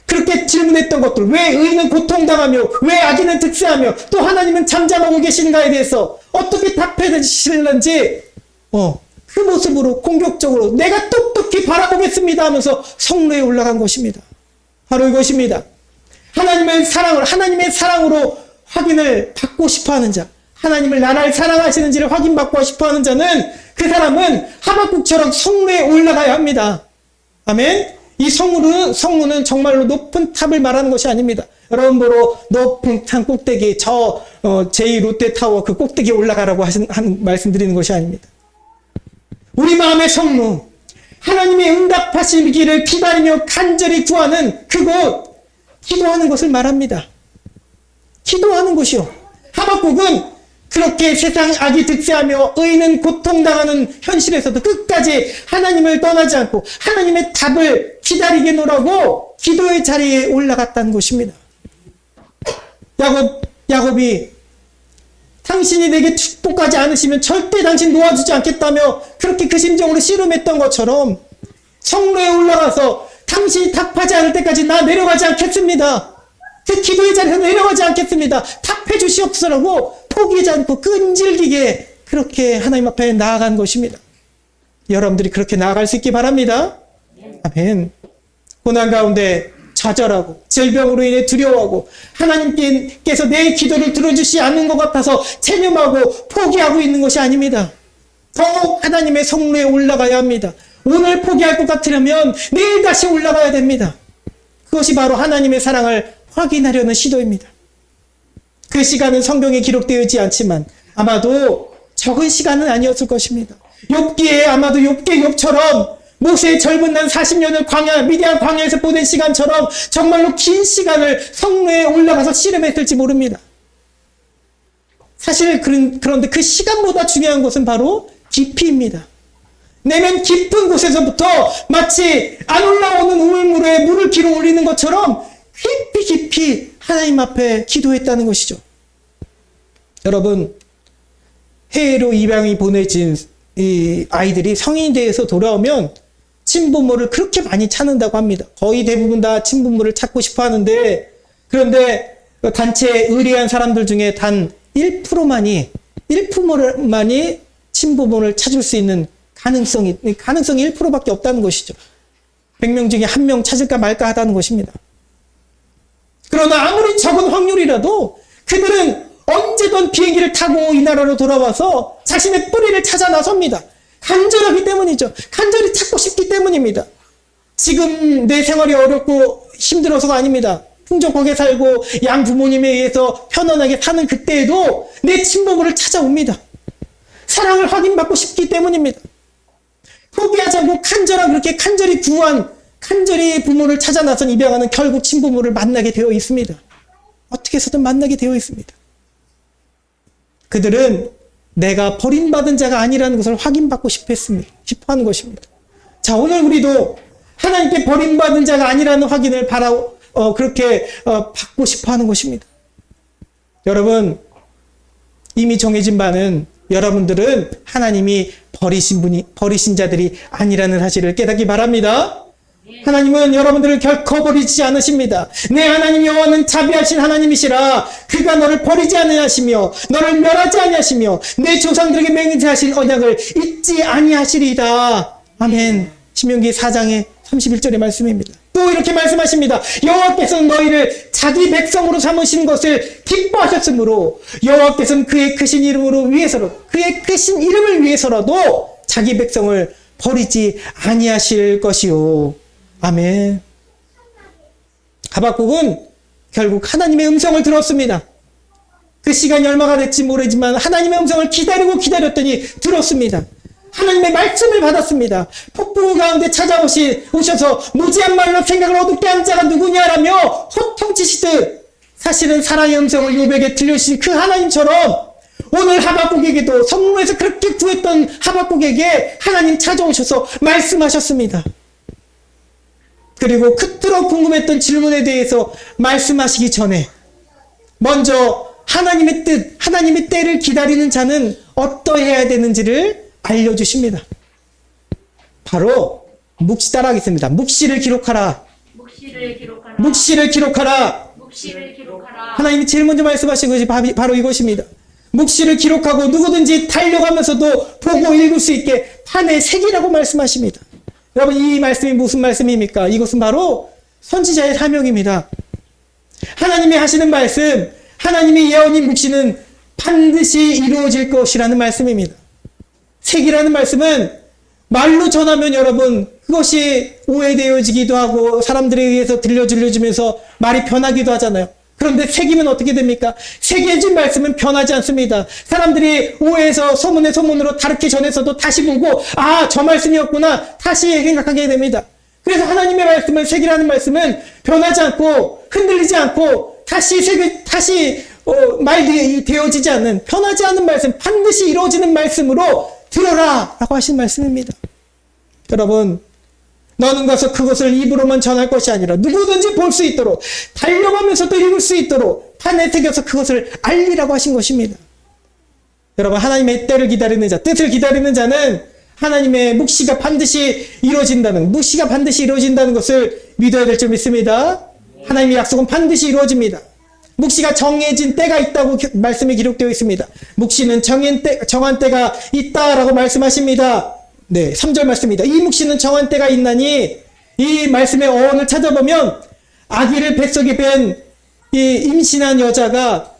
그렇게 질문했던 것들, 왜 의인은 고통당하며 왜 악인은 득세하며 또 하나님은 잠잠하고 계신가에 대해서 어떻게 답해 주실는지 그 모습으로 공격적으로 내가 똑똑히 바라보겠습니다 하면서 성루에 올라간 것입니다. 바로 이것입니다. 하나님의 사랑으로 확인을 받고 싶어하는 자, 하나님을 나날 사랑하시는지를 확인받고 싶어하는 자는 그 사람은 하박국처럼 성루에 올라가야 합니다. 아멘. 이 성루는 정말로 높은 탑을 말하는 것이 아닙니다. 여러분 보러 높은 산 꼭대기 제2 롯데타워 그 꼭대기에 올라가라고 말씀드리는 것이 아닙니다. 우리 마음의 성루, 하나님의 응답하시기를 기다리며 간절히 구하는 그곳, 기도하는 것을 말합니다. 기도하는 곳이요. 하박국은 그렇게 세상 악이 득세하며 의인은 고통당하는 현실에서도 끝까지 하나님을 떠나지 않고 하나님의 답을 기다리게 노라고 기도의 자리에 올라갔다는 것입니다. 야곱이 당신이 내게 축복하지 않으시면 절대 당신 놓아주지 않겠다며 그렇게 그 심정으로 씨름했던 것처럼 성로에 올라가서 당신이 답하지 않을 때까지 나 내려가지 않겠습니다. 그 기도의 자리에서 내려가지 않겠습니다. 답해 주시옵소서라고 포기하지 않고 끈질기게 그렇게 하나님 앞에 나아간 것입니다. 여러분들이 그렇게 나아갈 수 있기 바랍니다. 아멘. 고난 가운데 좌절하고 질병으로 인해 두려워하고 하나님께서 내 기도를 들어주시 않는 것 같아서 체념하고 포기하고 있는 것이 아닙니다. 더욱 하나님의 성로에 올라가야 합니다. 오늘 포기할 것 같으려면 내일 다시 올라가야 됩니다. 그것이 바로 하나님의 사랑을 확인하려는 시도입니다. 그 시간은 성경에 기록되어 있지 않지만 아마도 적은 시간은 아니었을 것입니다. 욥기에 아마도 욥처럼 모세의 젊은 날 40년을 미디안 광야에서 보낸 시간처럼 정말로 긴 시간을 성로에 올라가서 씨름했을지 모릅니다. 사실 그런데 그 시간보다 중요한 것은 바로 깊이입니다. 내면 깊은 곳에서부터 마치 안 올라오는 우물물에 물을 길어 올리는 것처럼 깊이 하나님 앞에 기도했다는 것이죠. 여러분, 해외로 입양이 보내진 이 아이들이 성인이 돼서 돌아오면 친부모를 그렇게 많이 찾는다고 합니다. 거의 대부분 다 친부모를 찾고 싶어 하는데, 그런데 단체 의뢰한 사람들 중에 단 1%만이 친부모를 찾을 수 있는 가능성이 1%밖에 없다는 것이죠. 100명 중에 1명 찾을까 말까 하다는 것입니다. 그러나 아무리 적은 확률이라도 그들은 언제든 비행기를 타고 이 나라로 돌아와서 자신의 뿌리를 찾아 나섭니다. 간절하기 때문이죠. 간절히 찾고 싶기 때문입니다. 지금 내 생활이 어렵고 힘들어서가 아닙니다. 풍족하게 살고 양부모님에 의해서 편안하게 사는 그때에도 내 친부모를 찾아옵니다. 사랑을 확인받고 싶기 때문입니다. 포기하지 않고 그렇게 간절히 부모를 찾아 나선 입양아는 결국 친부모를 만나게 되어 있습니다. 어떻게 해서든 만나게 되어 있습니다. 그들은 내가 버림받은 자가 아니라는 것을 확인받고 싶어 하는 것입니다. 자, 오늘 우리도 하나님께 버림받은 자가 아니라는 확인을 그렇게 받고 싶어 하는 것입니다. 여러분, 이미 정해진 바는 여러분들은 하나님이 버리신 자들이 아니라는 사실을 깨닫기 바랍니다. 하나님은 여러분들을 결코 버리지 않으십니다. 내 하나님 여호와는 자비하신 하나님이시라. 그가 너를 버리지 아니하시며 너를 멸하지 아니하시며 내 조상들에게 맹세하신 언약을 잊지 아니하시리이다. 아멘. 신명기 4장의 31절의 말씀입니다. 또 이렇게 말씀하십니다. 여호와께서는 너희를 자기 백성으로 삼으신 것을 기뻐하셨으므로 여호와께서는 그의 크신 이름을 위해서라도 자기 백성을 버리지 아니하실 것이요. 아멘. 하박국은 결국 하나님의 음성을 들었습니다. 그 시간이 얼마가 될지 모르지만 하나님의 음성을 기다렸더니 들었습니다. 하나님의 말씀을 받았습니다. 폭풍 가운데 찾아오셔서 무지한 말로 생각을 어둡게 한 자가 누구냐라며 호통치시듯 사실은 사랑의 음성을 욥에게 들려주신 그 하나님처럼 오늘 하박국에게도 성문에서 그렇게 구했던 하박국에게 하나님 찾아오셔서 말씀하셨습니다. 그리고 그토록 궁금했던 질문에 대해서 말씀하시기 전에 먼저 하나님의 뜻, 하나님의 때를 기다리는 자는 어떠해야 되는지를 알려주십니다. 바로 따라하겠습니다. 묵시를 기록하라. 묵시를 기록하라. 하나님이 제일 먼저 말씀하신 것이 바로 이것입니다. 묵시를 기록하고 누구든지 달려가면서도 보고 읽을 수 있게 판에 새기라고 말씀하십니다. 여러분, 이 말씀이 무슨 말씀입니까? 이것은 바로 선지자의 사명입니다. 하나님이 하시는 말씀, 하나님이 예언인 묵시는 반드시 이루어질 것이라는 말씀입니다. 새기라는 말씀은 말로 전하면 여러분 그것이 오해되어지기도 하고 사람들에 의해서 들려주면서 말이 변하기도 하잖아요. 그런데 새기면 어떻게 됩니까? 새겨진 말씀은 변하지 않습니다. 사람들이 오해해서 소문으로 다르게 전해서도 다시 보고 저 말씀이었구나 다시 생각하게 됩니다. 그래서 하나님의 말씀을 새기라는 말씀은 변하지 않고 흔들리지 않고 다시 말되어지지 않는 변하지 않는 말씀, 반드시 이루어지는 말씀으로 들어라 라고 하신 말씀입니다. 여러분, 너는 가서 그것을 입으로만 전할 것이 아니라 누구든지 볼 수 있도록 달려가면서도 읽을 수 있도록 판에 새겨서 그것을 알리라고 하신 것입니다. 여러분, 하나님의 때를 기다리는 자, 뜻을 기다리는 자는 하나님의 묵시가 반드시 이루어진다는 것을 믿어야 될 줄 믿습니다. 하나님의 약속은 반드시 이루어집니다. 묵시가 정해진 때가 있다고 말씀이 기록되어 있습니다. 묵시는 정한 때가 있다라고 말씀하십니다. 네, 3절 말씀입니다. 이 묵시는 정한 때가 있나니, 이 말씀의 어원을 찾아보면 아기를 뱃속에 뺀 이 임신한 여자아이가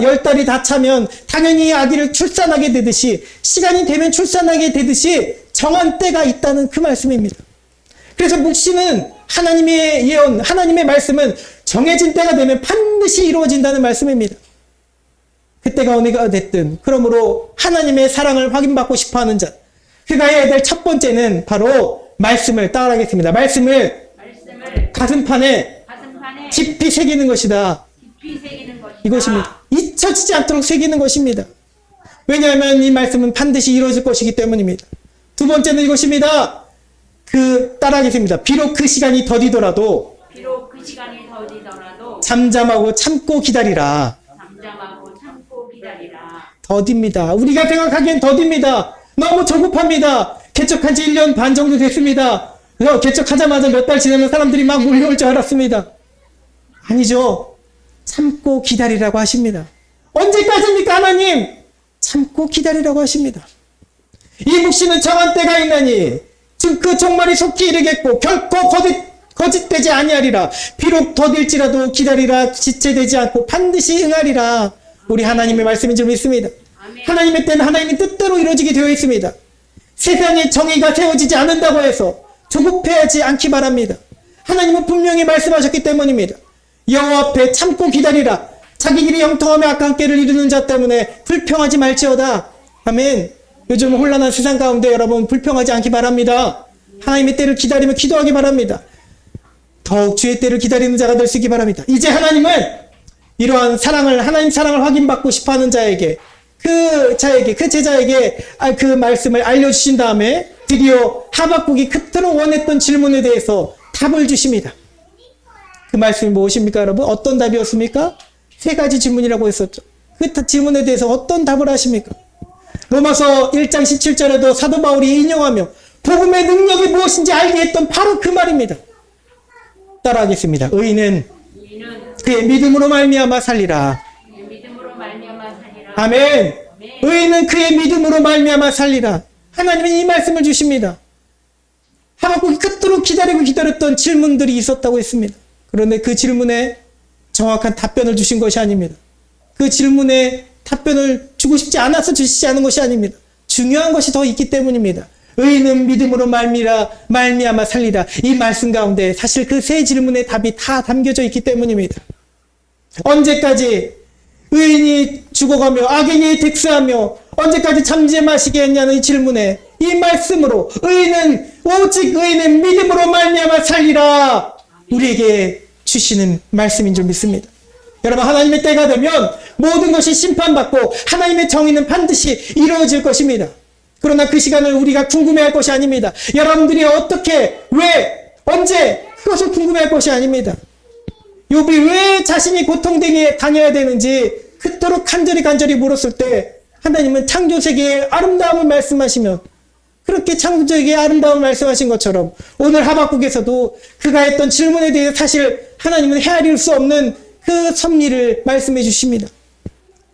10달이 다 차면 당연히 아기를 출산하게 되듯이, 시간이 되면 출산하게 되듯이 정한 때가 있다는 그 말씀입니다. 그래서 묵시는 하나님의 예언, 하나님의 말씀은 정해진 때가 되면 반드시 이루어진다는 말씀입니다. 그때가 어느가 됐든, 그러므로 하나님의 사랑을 확인받고 싶어하는 자, 그가 해야 될 첫 번째는 바로 말씀을 따라하겠습니다. 말씀을 가슴판에 깊이 새기는 것이다. 이것입니다. 잊혀지지 않도록 새기는 것입니다. 왜냐하면 이 말씀은 반드시 이루어질 것이기 때문입니다. 두 번째는 이것입니다. 따라하겠습니다. 비록 그 시간이 더디더라도 잠잠하고 참고 기다리라. 더딥니다. 우리가 생각하기엔 더딥니다. 너무 조급합니다. 개척한 지 1년 반 정도 됐습니다. 개척하자마자 몇 달 지나면 사람들이 막 몰려올 줄 알았습니다. 아니죠. 참고 기다리라고 하십니다. 언제까지입니까, 하나님? 참고 기다리라고 하십니다. 이 묵시는 정한 때가 있나니 즉 그 종말이 속히 이르겠고 결코 거짓되지 아니하리라. 비록 더딜지라도 기다리라. 지체되지 않고 반드시 응하리라. 우리 하나님의 말씀인 줄 믿습니다. 하나님의 때는 하나님의 뜻대로 이루어지게 되어 있습니다. 세상에 정의가 세워지지 않는다고 해서 조급해하지 않기 바랍니다. 하나님은 분명히 말씀하셨기 때문입니다. 여호와 앞에 참고 기다리라. 자기 길이 형통하며 악한 길을 이루는 자 때문에 불평하지 말지어다. 아멘. 요즘 혼란한 세상 가운데 여러분 불평하지 않기 바랍니다. 하나님의 때를 기다리며 기도하기 바랍니다. 더욱 주의 때를 기다리는 자가 될 수 있기 바랍니다. 이제 하나님은 이러한 하나님 사랑을 확인받고 싶어하는 자에게, 그 제자에게 그 말씀을 알려주신 다음에 드디어 하박국이 그토록 원했던 질문에 대해서 답을 주십니다. 그 말씀이 무엇입니까, 여러분? 어떤 답이었습니까? 3가지 질문이라고 했었죠. 그 질문에 대해서 어떤 답을 하십니까? 로마서 1장 17절에도 사도 바울이 인용하며 복음의 능력이 무엇인지 알게 했던 바로 그 말입니다. 따라하겠습니다. 의인은 그의 믿음으로 말미암아 살리라. 아멘. 의인은 그의 믿음으로 말미암아 살리라. 하나님은 이 말씀을 주십니다. 하박국이 그토록 기다렸던 질문들이 있었다고 했습니다. 그런데 그 질문에 정확한 답변을 주신 것이 아닙니다. 그 질문에 답변을 주고 싶지 않아서 주시지 않은 것이 아닙니다. 중요한 것이 더 있기 때문입니다. 의인은 믿음으로 말미암아 살리라. 이 말씀 가운데 사실 그 3 질문의 답이 다 담겨져 있기 때문입니다. 언제까지 의인이 죽어가며 악인이 득세하며 언제까지 잠잠하시게 했냐는 이 질문에 이 말씀으로 오직 의인은 믿음으로 말미암아 살리라. 우리에게 주시는 말씀인 줄 믿습니다. 여러분, 하나님의 때가 되면 모든 것이 심판받고 하나님의 정의는 반드시 이루어질 것입니다. 그러나 그 시간을 우리가 궁금해할 것이 아닙니다. 여러분들이 어떻게, 왜, 언제 그것을 궁금해할 것이 아닙니다. 욥이 왜 자신이 고통되게 다녀야 되는지 그토록 간절히 물었을 때 하나님은 창조세계의 아름다움을 말씀하시며 그렇게 창조세계의 아름다움을 말씀하신 것처럼 오늘 하박국에서도 그가 했던 질문에 대해 사실 하나님은 헤아릴 수 없는 그 섭리를 말씀해 주십니다.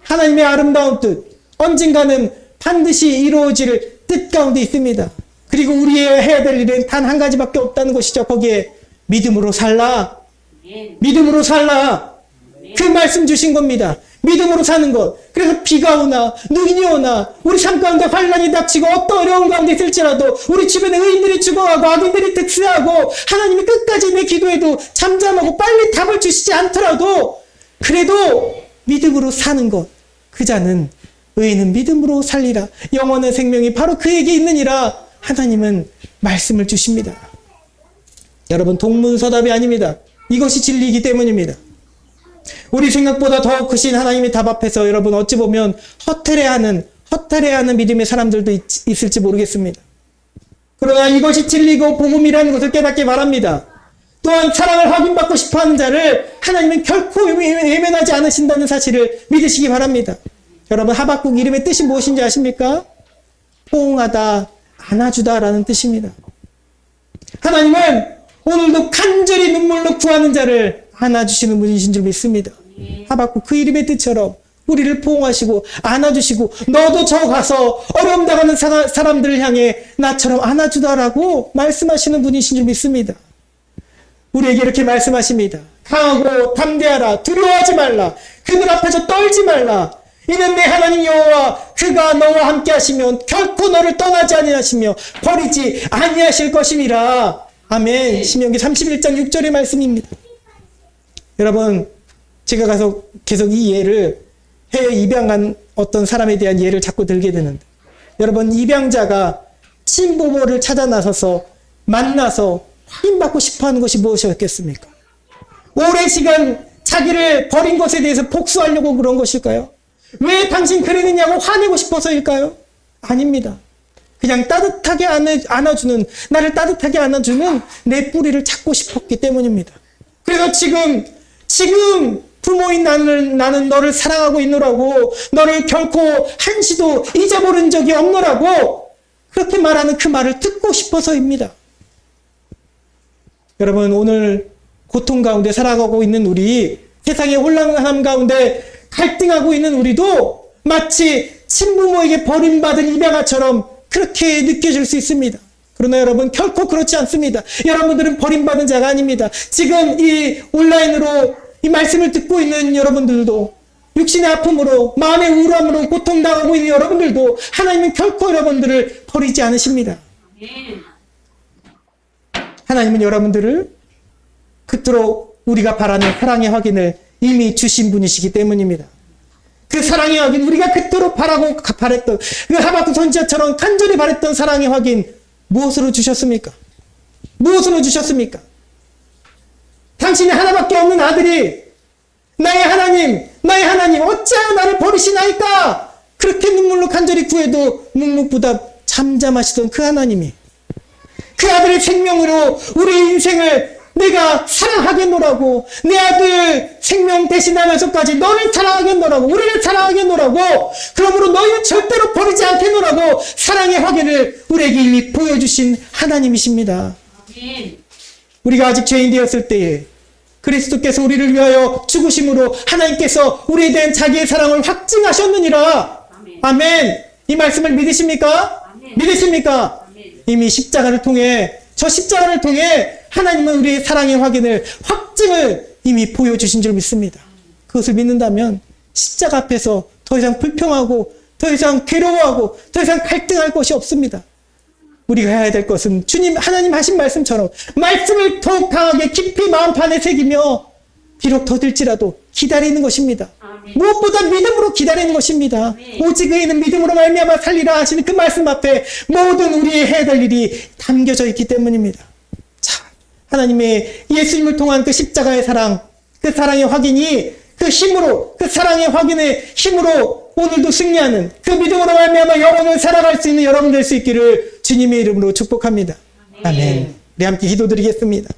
하나님의 아름다운 뜻, 언젠가는 반드시 이루어질 뜻 가운데 있습니다. 그리고 우리의 해야 될 일은 단 한 가지밖에 없다는 것이죠. 거기에 믿음으로 살라. 믿음으로 살라. 그 말씀 주신 겁니다. 믿음으로 사는 것. 그래서 비가 오나 눈이 오나 우리 삶 가운데 환란이 닥치고 어떤 어려운 가운데 있을지라도 우리 주변에 의인들이 죽어가고 악인들이 득세하고 하나님이 끝까지 내 기도에도 잠잠하고 빨리 답을 주시지 않더라도 그래도 믿음으로 사는 것. 그 자는 의인은 믿음으로 살리라. 영원한 생명이 바로 그에게 있느니라. 하나님은 말씀을 주십니다. 여러분, 동문서답이 아닙니다. 이것이 진리이기 때문입니다. 우리 생각보다 더 크신 하나님의 답 앞에서 여러분 어찌 보면 허탈해하는 믿음의 사람들도 있을지 모르겠습니다. 그러나 이것이 진리고 복음이라는 것을 깨닫기 바랍니다. 또한 사랑을 확인받고 싶어하는 자를 하나님은 결코 외면하지 않으신다는 사실을 믿으시기 바랍니다. 여러분, 하박국 이름의 뜻이 무엇인지 아십니까? 포옹하다, 안아주다라는 뜻입니다. 하나님은 오늘도 간절히 눈물로 구하는 자를 안아주시는 분이신 줄 믿습니다. 하박국 그 이름의 뜻처럼 우리를 포옹하시고 안아주시고, 너도 저 가서 어려움 당하는 사람들을 향해 나처럼 안아주다라고 말씀하시는 분이신 줄 믿습니다. 우리에게 이렇게 말씀하십니다. 강하고 담대하라. 두려워하지 말라. 그들 앞에서 떨지 말라. 이는 내 하나님 여호와 그가 너와 함께 하시면 결코 너를 떠나지 아니하시며 버리지 아니하실 것임이라. 아멘. 신명기 31장 6절의 말씀입니다. 여러분, 제가 가서 계속 이 예를, 해외 입양한 어떤 사람에 대한 예를 자꾸 들게 되는데, 여러분, 입양자가 친부모를 찾아 나서서 만나서 확인받고 싶어하는 것이 무엇이었겠습니까? 오랜 시간 자기를 버린 것에 대해서 복수하려고 그런 것일까요? 왜 당신 그러느냐고 화내고 싶어서일까요? 아닙니다. 그냥 따뜻하게 안아주는, 나를 따뜻하게 안아주는 내 뿌리를 찾고 싶었기 때문입니다. 그래서 지금 부모인 나는 너를 사랑하고 있노라고, 너를 결코 한시도 잊어버린 적이 없노라고 그렇게 말하는 그 말을 듣고 싶어서입니다. 여러분, 오늘 고통 가운데 살아가고 있는 우리, 세상의 혼란함 가운데 갈등하고 있는 우리도 마치 친부모에게 버림받은 입양아처럼 그렇게 느껴질 수 있습니다. 그러나 여러분, 결코 그렇지 않습니다. 여러분들은 버림받은 자가 아닙니다. 지금 이 온라인으로 이 말씀을 듣고 있는 여러분들도, 육신의 아픔으로, 마음의 우울함으로 고통당하고 있는 여러분들도 하나님은 결코 여러분들을 버리지 않으십니다. 하나님은 여러분들을 그토록 우리가 바라는 사랑의 확인을 이미 주신 분이시기 때문입니다. 그 사랑의 확인, 우리가 그토록 바랬던, 그 하박국 선지자처럼 간절히 바랬던 사랑의 확인, 무엇으로 주셨습니까? 무엇으로 주셨습니까? 당신이 하나밖에 없는 아들이, 나의 하나님, 어찌하여 나를 버리시나이까? 그렇게 눈물로 간절히 구해도 묵묵부답 잠잠하시던 그 하나님이, 그 아들의 생명으로 우리 인생을 내가 사랑하겠노라고, 내 아들 생명 대신하면서까지 너를 사랑하겠노라고, 우리를 사랑하겠노라고, 그러므로 너희는 절대로 버리지 않겠노라고 사랑의 확인을 우리에게 이미 보여주신 하나님이십니다. 아멘. 우리가 아직 죄인 되었을 때에 그리스도께서 우리를 위하여 죽으심으로 하나님께서 우리에 대한 자기의 사랑을 확증하셨느니라. 아멘. 아멘. 이 말씀을 믿으십니까? 아멘. 믿으십니까? 아멘. 이미 십자가를 통해, 저 십자가를 통해 하나님은 우리의 사랑의 확인을, 확증을 이미 보여주신 줄 믿습니다. 그것을 믿는다면 십자가 앞에서 더 이상 불평하고, 더 이상 괴로워하고, 더 이상 갈등할 것이 없습니다. 우리가 해야 될 것은 하나님 하신 말씀처럼 말씀을 더욱 강하게 깊이 마음판에 새기며 비록 더딜지라도 기다리는 것입니다. 아멘. 무엇보다 믿음으로 기다리는 것입니다. 아멘. 오직 의인은 믿음으로 말미암아 살리라 하시는 그 말씀 앞에 모든 우리의 해야 될 일이 담겨져 있기 때문입니다. 자, 하나님의 예수님을 통한 그 십자가의 사랑, 그 사랑의 확인이 그 힘으로, 그 사랑의 확인의 힘으로 오늘도 승리하는, 그 믿음으로 말미암아 영원을 살아갈 수 있는 여러분 될 수 있기를 주님의 이름으로 축복합니다. 아멘. 우리 함께 기도드리겠습니다.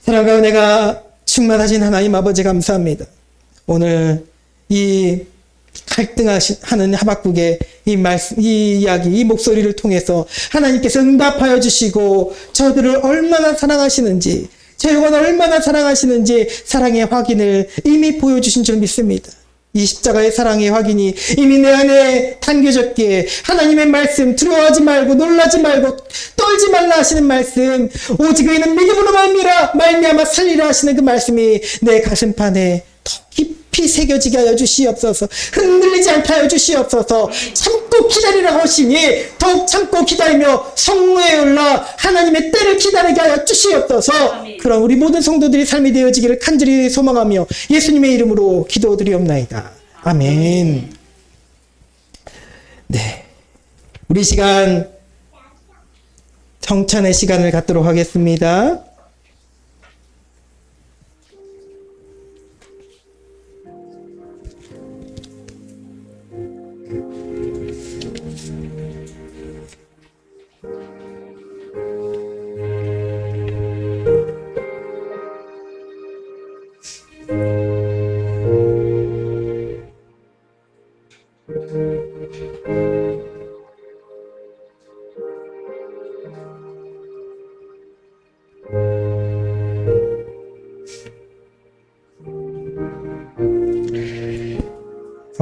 사랑과 은혜가 충만하신 하나님 아버지 감사합니다. 오늘 이 갈등하는 하박국의 이 말씀, 이 이야기, 이 목소리를 통해서 하나님께서 응답하여 주시고 저들을 얼마나 사랑하시는지, 제 영혼을 얼마나 사랑하시는지 사랑의 확인을 이미 보여주신 줄 믿습니다. 이 십자가의 사랑의 확인이 이미 내 안에 담겨졌기에 하나님의 말씀, 두려워하지 말고 놀라지 말고 떨지 말라 하시는 말씀, 오직 의인은 믿음으로 말미암아 살리라 하시는 그 말씀이 내 가슴판에 더 깊이 새겨지게 하여 주시옵소서. 흔들리지 않게 하여 주시옵소서. 참고 기다리라고 하시니 더욱 참고 기다리며 성령에 올라 하나님의 때를 기다리게 하여 주시옵소서. 아멘. 그런 우리 모든 성도들이 삶이 되어지기를 간절히 소망하며 예수님의 이름으로 기도드리옵나이다. 아멘. 네, 우리 시간 정찬의 시간을 갖도록 하겠습니다.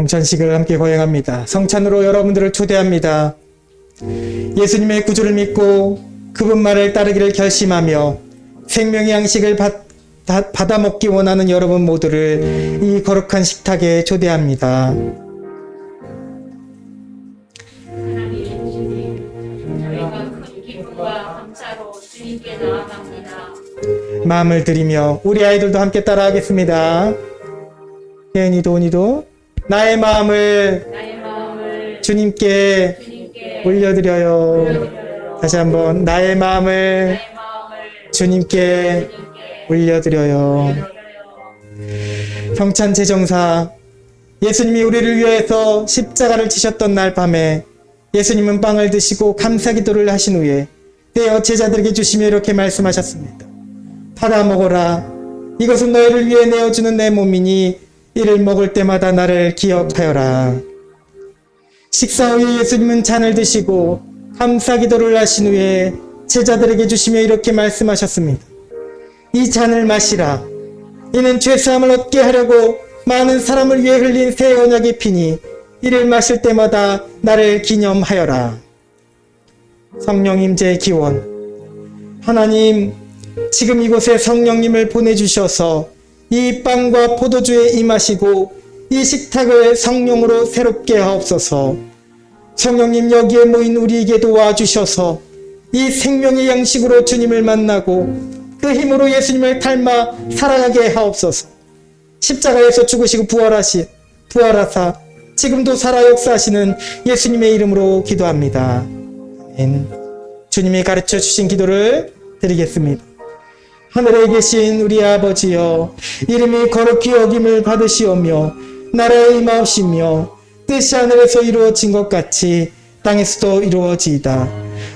성찬식을 함께 거행합니다. 성찬으로 여러분들을 초대합니다. 예수님의 구주를 믿고 그분 말을 따르기를 결심하며 생명의 양식을 받아 먹기 원하는 여러분 모두를 이 거룩한 식탁에 초대합니다. 저희가 큰 기쁨과 감사로 주님께 나아갑니다. 마음을 드리며 우리 아이들도 함께 따라하겠습니다. 혜은이도 온이도 나의 마음을 주님께 올려드려요. 다시 한번 나의 마음을 주님께 올려드려요. 성찬 제정사, 예수님이 우리를 위해서 십자가를 지셨던 날 밤에 예수님은 빵을 드시고 감사기도를 하신 후에 떼어 제자들에게 주시며 이렇게 말씀하셨습니다. 받아 먹어라. 이것은 너희를 위해 내어주는 내 몸이니 이를 먹을 때마다 나를 기억하여라. 식사 후에 예수님은 잔을 드시고 감사기도를 하신 후에 제자들에게 주시며 이렇게 말씀하셨습니다. 이 잔을 마시라. 이는 죄사함을 얻게 하려고 많은 사람을 위해 흘린 새 언약의 피니 이를 마실 때마다 나를 기념하여라. 성령 임재의 기원. 하나님, 지금 이곳에 성령님을 보내주셔서 이 빵과 포도주에 임하시고 이 식탁을 성령으로 새롭게 하옵소서. 성령님, 여기에 모인 우리에게도 와주셔서 이 생명의 양식으로 주님을 만나고 그 힘으로 예수님을 닮아 살아가게 하옵소서. 십자가에서 죽으시고 부활하사 지금도 살아 역사하시는 예수님의 이름으로 기도합니다. 아멘. 주님이 가르쳐 주신 기도를 드리겠습니다. 하늘에 계신 우리 아버지여, 이름이 거룩히 여김을 받으시오며 나라에 임하옵시며 뜻이 하늘에서 이루어진 것 같이 땅에서도 이루어지이다.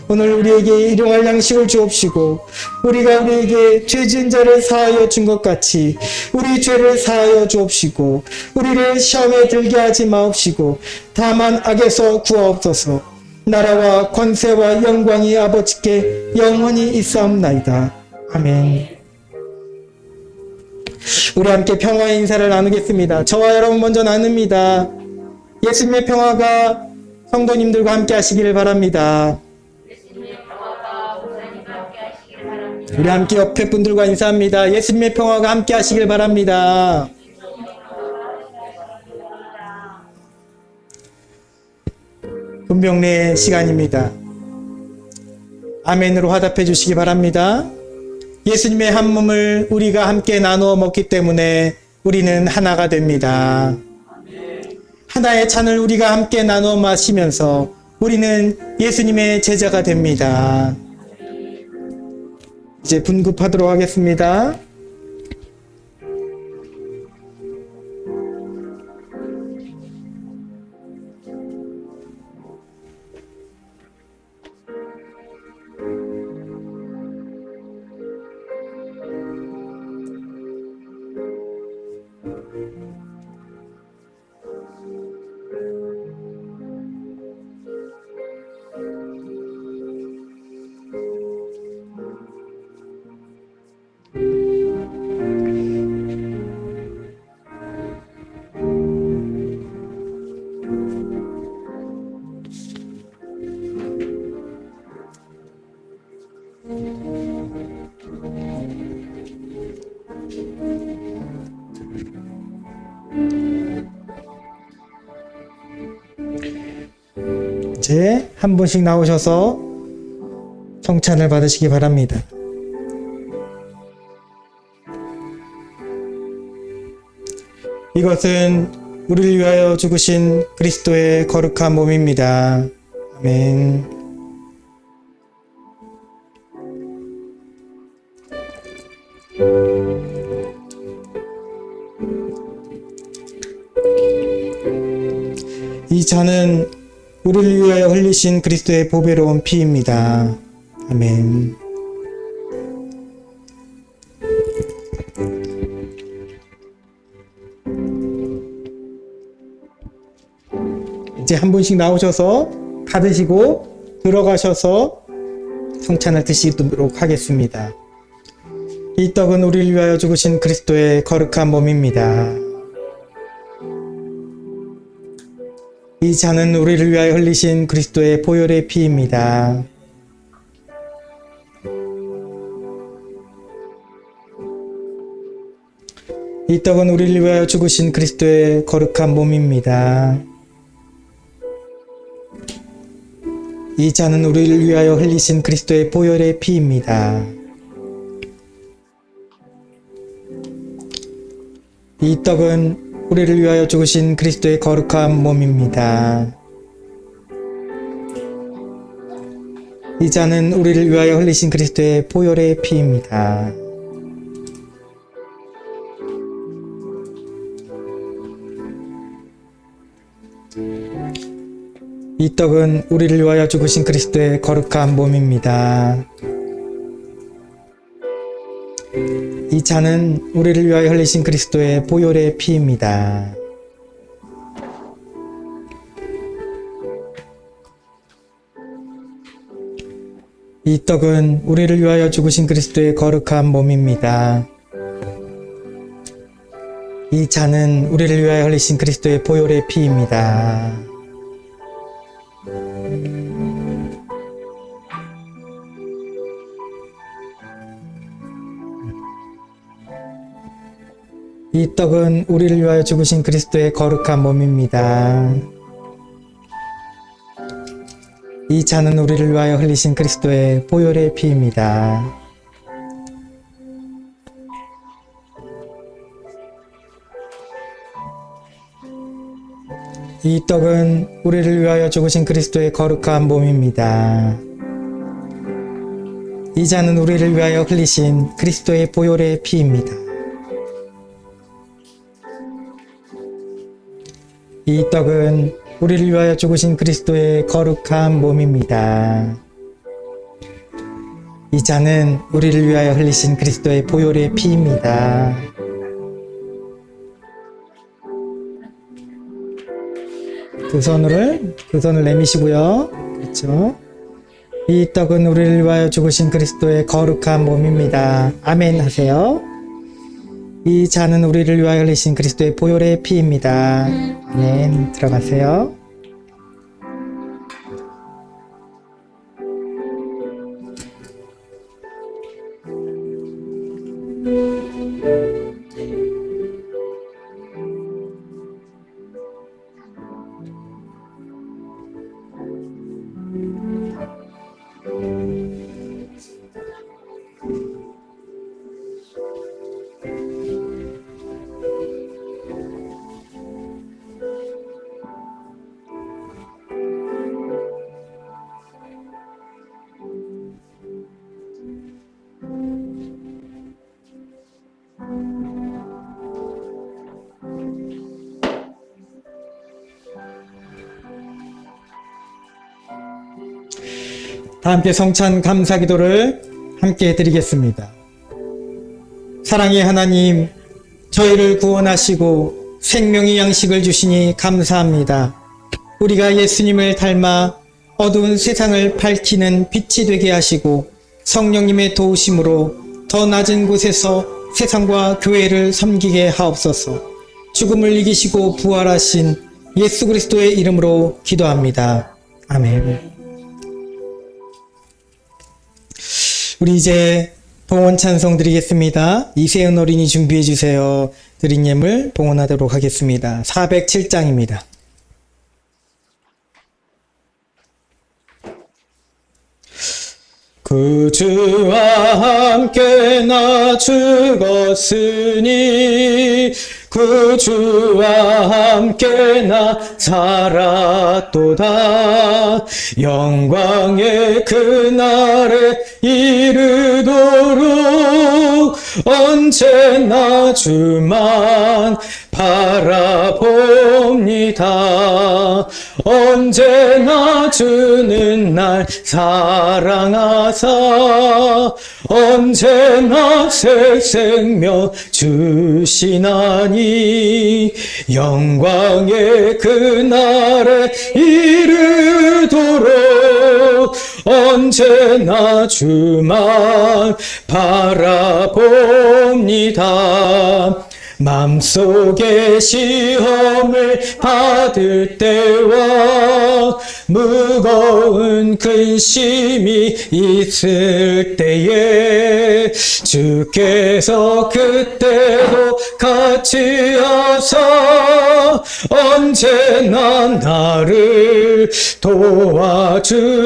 오늘 우리에게 일용할 양식을 주옵시고 우리가 우리에게 죄 지은 자를 사하여 준 것 같이 우리 죄를 사하여 주옵시고 우리를 시험에 들게 하지 마옵시고 다만 악에서 구하옵소서. 나라와 권세와 영광이 아버지께 영원히 있사옵나이다. 아멘. 우리 함께 평화의 인사를 나누겠습니다. 저와 여러분 먼저 나눕니다. 예수님의 평화가 성도님들과 함께 하시기를 바랍니다. 우리 함께 옆에 분들과 인사합니다. 예수님의 평화가 함께 하시길 바랍니다. 분명례 시간입니다. 아멘으로 화답해 주시기 바랍니다. 예수님의 한 몸을 우리가 함께 나누어 먹기 때문에 우리는 하나가 됩니다. 하나의 잔을 우리가 함께 나누어 마시면서 우리는 예수님의 제자가 됩니다. 이제 분급하도록 하겠습니다. 이제 한 분씩 나오셔서 성찬을 받으시기 바랍니다. 이것은 우리를 위하여 죽으신 그리스도의 거룩한 몸입니다. 아멘. 이 잔은 우리를 위하여 흘리신 그리스도의 보배로운 피입니다. 아멘. 이제 한 분씩 나오셔서 받으시고 들어가셔서 성찬을 드시도록 하겠습니다. 이 떡은 우리를 위하여 죽으신 그리스도의 거룩한 몸입니다. 이 잔은 우리를 위하여 흘리신 그리스도의 보혈의 피입니다. 이 떡은 우리를 위하여 죽으신 그리스도의 거룩한 몸입니다. 이 잔은 우리를 위하여 흘리신 그리스도의 보혈의 피입니다. 이 떡은 우리를 위하여 죽으신 그리스도의 거룩한 몸입니다. 이 잔은 우리를 위하여 흘리신 그리스도의 보혈의 피입니다. 이 떡은 우리를 위하여 죽으신 그리스도의 거룩한 몸입니다. 이 잔은 우리를 위하여 흘리신 그리스도의 보혈의 피입니다. 이 떡은 우리를 위하여 죽으신 그리스도의 거룩한 몸입니다. 이 잔은 우리를 위하여 흘리신 그리스도의 보혈의 피입니다. 이 떡은 우리를 위하여 죽으신 그리스도의 거룩한 몸입니다. 이 잔은 우리를 위하여 흘리신 그리스도의 보혈의 피입니다. 이 떡은 우리를 위하여 죽으신 그리스도의 거룩한 몸입니다. 이 잔은 우리를 위하여 흘리신 그리스도의 보혈의 피입니다. 이 떡은 우리를 위하여 죽으신 그리스도의 거룩한 몸입니다. 이 잔은 우리를 위하여 흘리신 그리스도의 보혈의 피입니다. 두 손을 내미시고요. 그렇죠? 이 떡은 우리를 위하여 죽으신 그리스도의 거룩한 몸입니다. 아멘 하세요. 이 잔은 우리를 위하여 흘리신 그리스도의 보혈의 피입니다. 아멘. 들어가세요. 다 함께 성찬 감사 기도를 함께 해드리겠습니다. 사랑의 하나님, 저희를 구원하시고 생명의 양식을 주시니 감사합니다. 우리가 예수님을 닮아 어두운 세상을 밝히는 빛이 되게 하시고 성령님의 도우심으로 더 낮은 곳에서 세상과 교회를 섬기게 하옵소서. 죽음을 이기시고 부활하신 예수 그리스도의 이름으로 기도합니다. 아멘. 우리 이제 봉헌 찬송 드리겠습니다. 이세은 어린이 준비해 주세요. 드린 예물 봉헌하도록 하겠습니다. 407장입니다. 그 주와 함께 나 죽었으니 그 주와 함께 나 살았도다. 영광의 그날에 이르도록 언제나 주만 바라봅니다. 언제나 주는 날 사랑하사 언제나 새 생명 주시나니 영광의 그날에 이르도록 언제나 주만 바라봅니다. 마음속에 시험을 받을 때와 무거운 근심이 있을 때에 주께서 그때도 같이 하사 언제나 나를 도와주시네.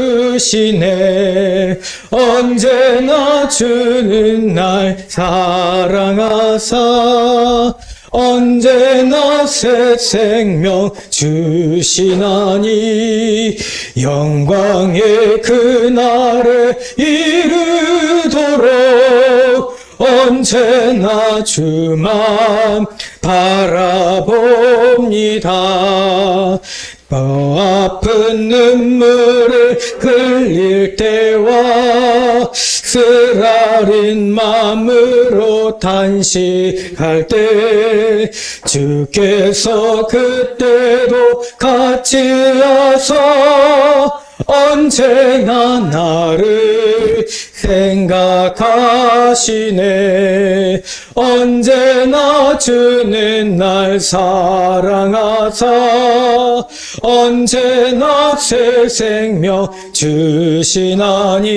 언제나 주는 날 사랑하사 언제나 새 생명 주시나니 영광의 그날에 이르도록 언제나 주만 바라봅니다. 아픈 눈물을 흘릴 때와 쓰라린 마음으로 단식할 때 주께서 그때도 같이 하사 언제나 나를 생각하시네. 언제나 주는 날 사랑하사 언제나 새 생명 주시나니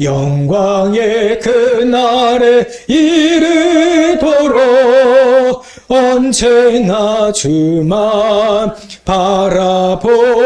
영광의 그날에 이르도록 언제나 주만 바라봅니다.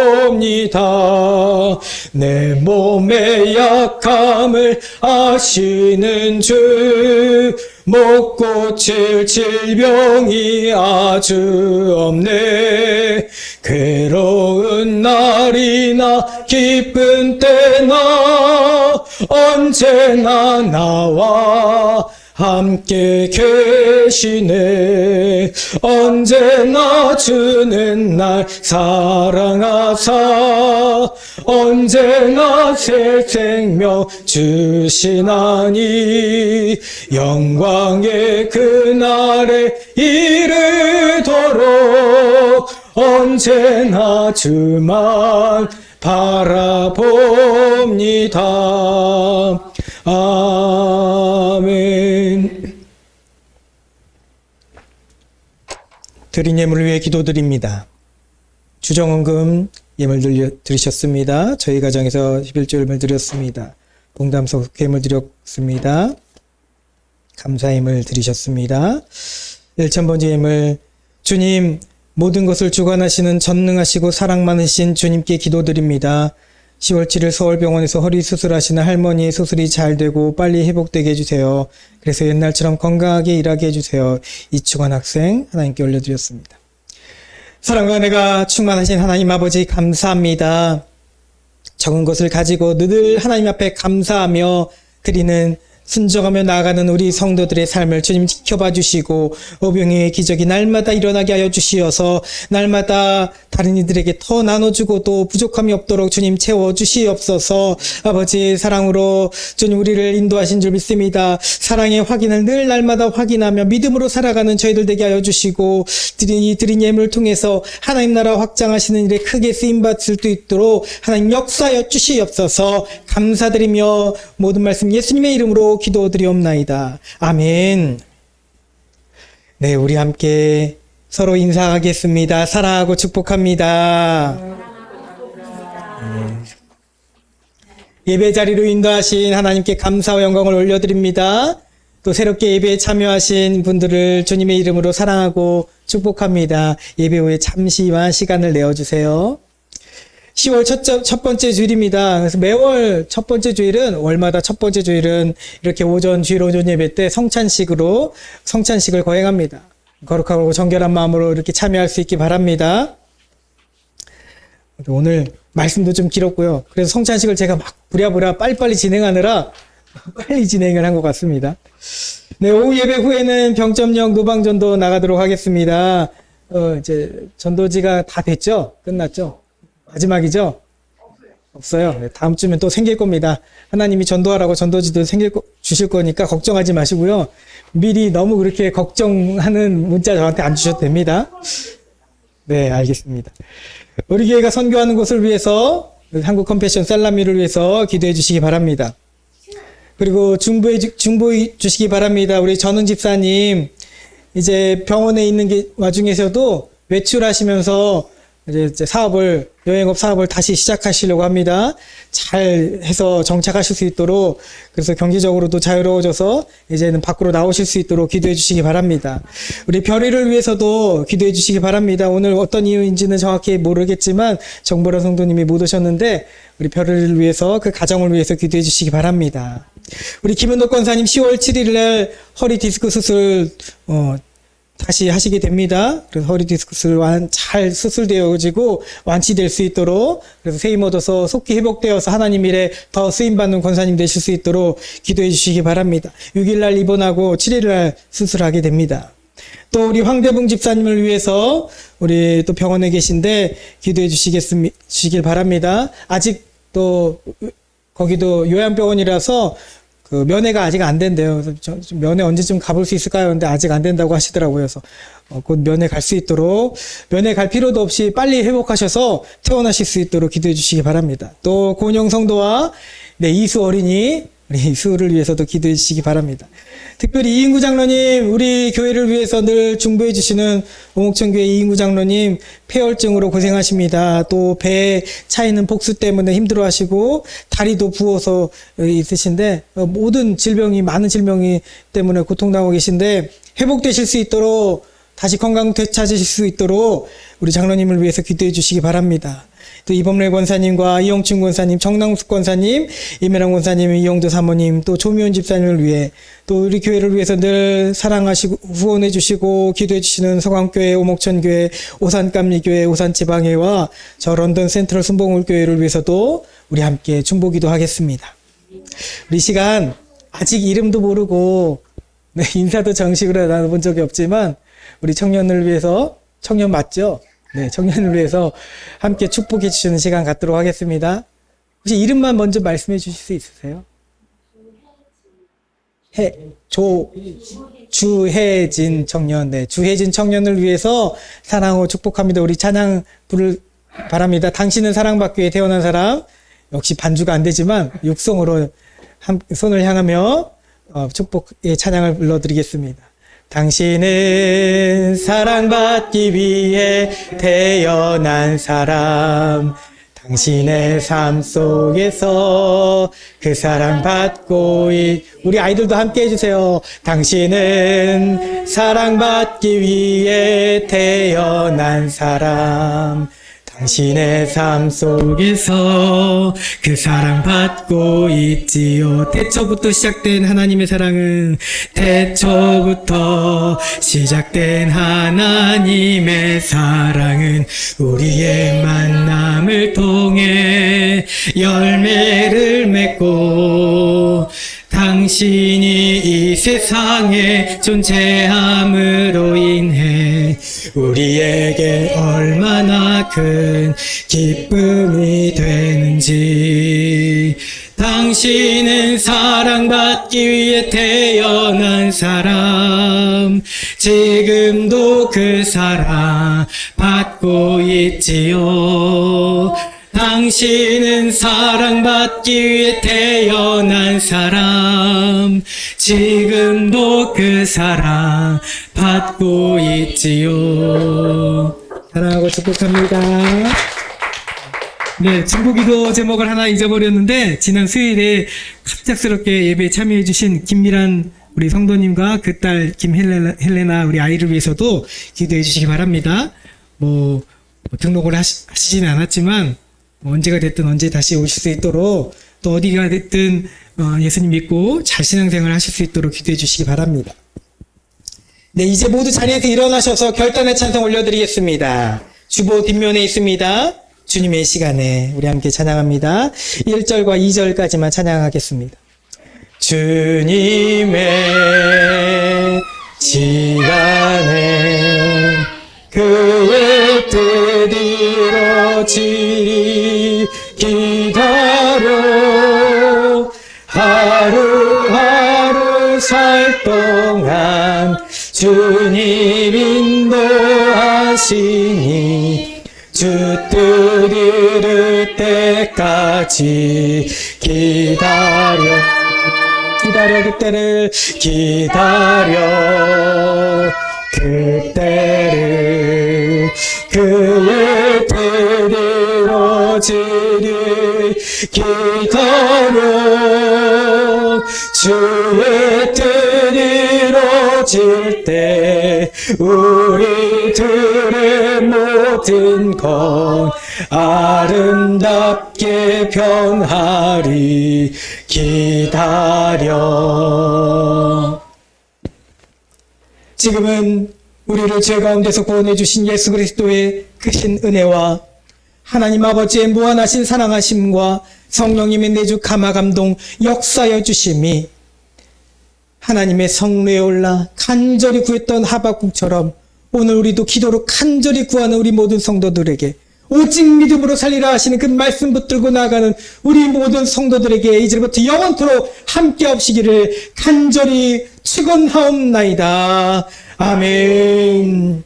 내 몸의 약함을 아시는 주 못 고칠 질병이 아주 없네. 괴로운 날이나 기쁜 때나 언제나 나와 함께 계시네. 언제나 주는 날 사랑하사 언제나 새 생명 주시나니 영광의 그날에 이르도록 언제나 주만 바라봅니다. 아멘. 드린 예물을 위해 기도드립니다. 주정원금 예물 드리셨습니다. 저희 가정에서 11조를 드렸습니다. 봉담석 예물 드렸습니다. 감사 예물 드리셨습니다. 1,000번째 예물 주님 모든 것을 주관하시는 전능하시고 사랑 많으신 주님께 기도드립니다. 10월 7일 서울병원에서 허리 수술하시는 할머니의 수술이 잘 되고 빨리 회복되게 해주세요. 그래서 옛날처럼 건강하게 일하게 해주세요. 이충환 학생 하나님께 올려드렸습니다. 사랑과 은혜가 충만하신 하나님 아버지 감사합니다. 적은 것을 가지고 늘 하나님 앞에 감사하며 드리는 순종하며 나아가는 우리 성도들의 삶을 주님 지켜봐 주시고 오병이의 기적이 날마다 일어나게 하여 주시어서 날마다 다른 이들에게 더 나눠주고 또 부족함이 없도록 주님 채워주시옵소서. 아버지 사랑으로 주님 우리를 인도하신 줄 믿습니다. 사랑의 확인을 늘 날마다 확인하며 믿음으로 살아가는 저희들 되게 하여 주시고 드린 예물을 통해서 하나님 나라 확장하시는 일에 크게 쓰임받을 수 있도록 하나님 역사하여 주시옵소서. 감사드리며 모든 말씀 예수님의 이름으로 기도드리옵나이다. 아멘. 네, 우리 함께 서로 인사하겠습니다. 사랑하고 축복합니다. 예배 자리로 인도하신 하나님께 감사와 영광을 올려드립니다. 또 새롭게 예배에 참여하신 분들을 주님의 이름으로 사랑하고 축복합니다. 예배 후에 잠시만 시간을 내어주세요. 10월 첫 번째 주일입니다. 그래서 매월 첫 번째 주일은 월마다 첫 번째 주일은 이렇게 주일 오전 예배 때 성찬식을 거행합니다. 거룩하고 정결한 마음으로 이렇게 참여할 수 있기 바랍니다. 오늘 말씀도 좀 길었고요. 그래서 성찬식을 제가 막 부랴부랴 빨리빨리 진행하느라 빨리 진행을 한 것 같습니다. 네, 오후 예배 후에는 병점령 노방전도 나가도록 하겠습니다. 이제 전도지가 다 됐죠? 끝났죠? 마지막이죠? 없어요. 네, 다음 주면 또 생길 겁니다. 하나님이 전도하라고 전도지도 주실 거니까 걱정하지 마시고요. 미리 너무 그렇게 걱정하는 문자 저한테 안 주셔도 됩니다. 네, 알겠습니다. 우리 교회가 선교하는 곳을 위해서 한국 컴패션 살라미를 위해서 기도해 주시기 바랍니다. 그리고 중보해 주시기 바랍니다. 우리 전은 집사님 이제 병원에 있는 게 와중에서도 외출하시면서 이제 여행업 사업을 다시 시작하시려고 합니다. 잘 해서 정착하실 수 있도록, 그래서 경제적으로도 자유로워져서 이제는 밖으로 나오실 수 있도록 기도해 주시기 바랍니다. 우리 별이를 위해서도 기도해 주시기 바랍니다. 오늘 어떤 이유인지는 정확히 모르겠지만 정보라 성도님이 못 오셨는데 우리 별이를 위해서, 그 가정을 위해서 기도해 주시기 바랍니다. 우리 김은덕 권사님 10월 7일 날 허리 디스크 수술 다시 하시게 됩니다. 그래서 허리 디스크를 잘 수술되어지고 완치될 수 있도록, 그래서 세임 얻어서 속히 회복되어서 하나님 일에 더 쓰임받는 권사님 되실 수 있도록 기도해 주시기 바랍니다. 6일날 입원하고 7일날 수술하게 됩니다. 또 우리 황대붕 집사님을 위해서 우리 또 병원에 계신데 기도해 주시길 바랍니다. 아직 또 거기도 요양병원이라서 그 면회가 아직 안 된대요. 그래서 면회 언제쯤 가볼 수 있을까요? 근데 아직 안 된다고 하시더라고요. 그래서 곧 면회 갈 수 있도록, 면회 갈 필요도 없이 빨리 회복하셔서 퇴원하실 수 있도록 기도해 주시기 바랍니다. 또 고은영 성도와 이수 어린이, 우리 이수를 위해서도 기도해 주시기 바랍니다. 특별히 이인구 장로님, 우리 교회를 위해서 늘 중보해 주시는 오목천교회 이인구 장로님, 폐혈증으로 고생하십니다. 또 배에 차이는 복수 때문에 힘들어하시고 다리도 부어서 있으신데 모든 질병이, 많은 질병이 때문에 고통당하고 계신데 회복되실 수 있도록, 다시 건강 되찾으실 수 있도록 우리 장로님을 위해서 기도해 주시기 바랍니다. 또 이범래 권사님과 이영춘 권사님, 정남숙 권사님, 이매랑 권사님, 이영도 사모님, 또 조미원 집사님을 위해, 또 우리 교회를 위해서 늘 사랑하시고 후원해 주시고 기도해 주시는 서강교회, 오목천교회, 오산감리교회, 오산지방회와 저 런던 센트럴 순복음교회를 위해서도 우리 함께 중보기도 하겠습니다. 우리 시간 아직 이름도 모르고 인사도 정식으로 나눠본 적이 없지만 우리 청년을 위해서, 청년 맞죠? 네, 청년을 위해서 함께 축복해 주시는 시간 갖도록 하겠습니다. 혹시 이름만 먼저 말씀해 주실 수 있으세요? 주혜진 청년, 네, 주혜진 청년을 위해서 사랑하고 축복합니다. 우리 찬양 부를 바랍니다. 당신은 사랑받기 위해 태어난 사람. 역시 반주가 안 되지만 육성으로 손을 향하며 축복의 찬양을 불러드리겠습니다. 당신은 사랑받기 위해 태어난 사람, 당신의 삶 속에서 그 사랑받고 우리 아이들도 함께 해주세요. 당신은 사랑받기 위해 태어난 사람, 당신의 삶 속에서 그 사랑받고 있지요. 태초부터 시작된 하나님의 사랑은, 태초부터 시작된 하나님의 사랑은 우리의 만남을 통해 열매를 맺고, 당신이 이 세상에 존재함으로 인해 우리에게 얼마나 큰 기쁨이 되는지. 당신은 사랑받기 위해 태어난 사람, 지금도 그 사랑 받고 있지요. 당신은 사랑받기 위해 태어난 사람, 지금도 그 사랑 받고 있지요. 사랑하고 축복합니다. 네, 중보기도 제목을 하나 잊어버렸는데, 지난 수요일에 갑작스럽게 예배에 참여해주신 김미란 우리 성도님과 그 딸 김헬레나 우리 아이를 위해서도 기도해 주시기 바랍니다. 등록을 하시지는 않았지만, 언제가 됐든 언제 다시 오실 수 있도록, 또 어디가 됐든 예수님 믿고 잘 신앙생활 하실 수 있도록 기도해 주시기 바랍니다. 네, 이제 모두 자리에서 일어나셔서 결단의 찬송 올려드리겠습니다. 주보 뒷면에 있습니다. 주님의 시간에 우리 함께 찬양합니다. 1절과 2절까지만 찬양하겠습니다. 주님의 시간에 그의 뜻 이루어지리 기다려 하루하루 살 동안 주님 인도하시니 주 뜻 이룰 때까지 기다려 그때를 기다려 그때를 그의 뜻대로 지리 기다려 주의 뜻 이루어질 때 우리들의 모든 것 아름답게 변하리 기다려. 지금은 우리를 죄 가운데서 구원해 주신 예수 그리스도의 크신 은혜와 하나님 아버지의 무한하신 사랑하심과 성령님의 내주 감화 감동 역사여 주심이 하나님의 성례에 올라 간절히 구했던 하박국처럼 오늘 우리도 기도로 간절히 구하는 우리 모든 성도들에게 오직 믿음으로 살리라 하시는 그 말씀 붙들고 나아가는 우리 모든 성도들에게 이제부터 영원토록 함께 하시기를 간절히 축원하옵나이다. 아멘.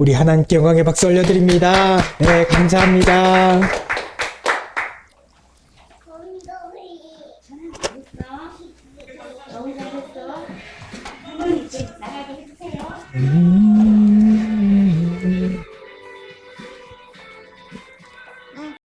우리 하나님께 영광의 박수 올려드립니다. 네, 감사합니다.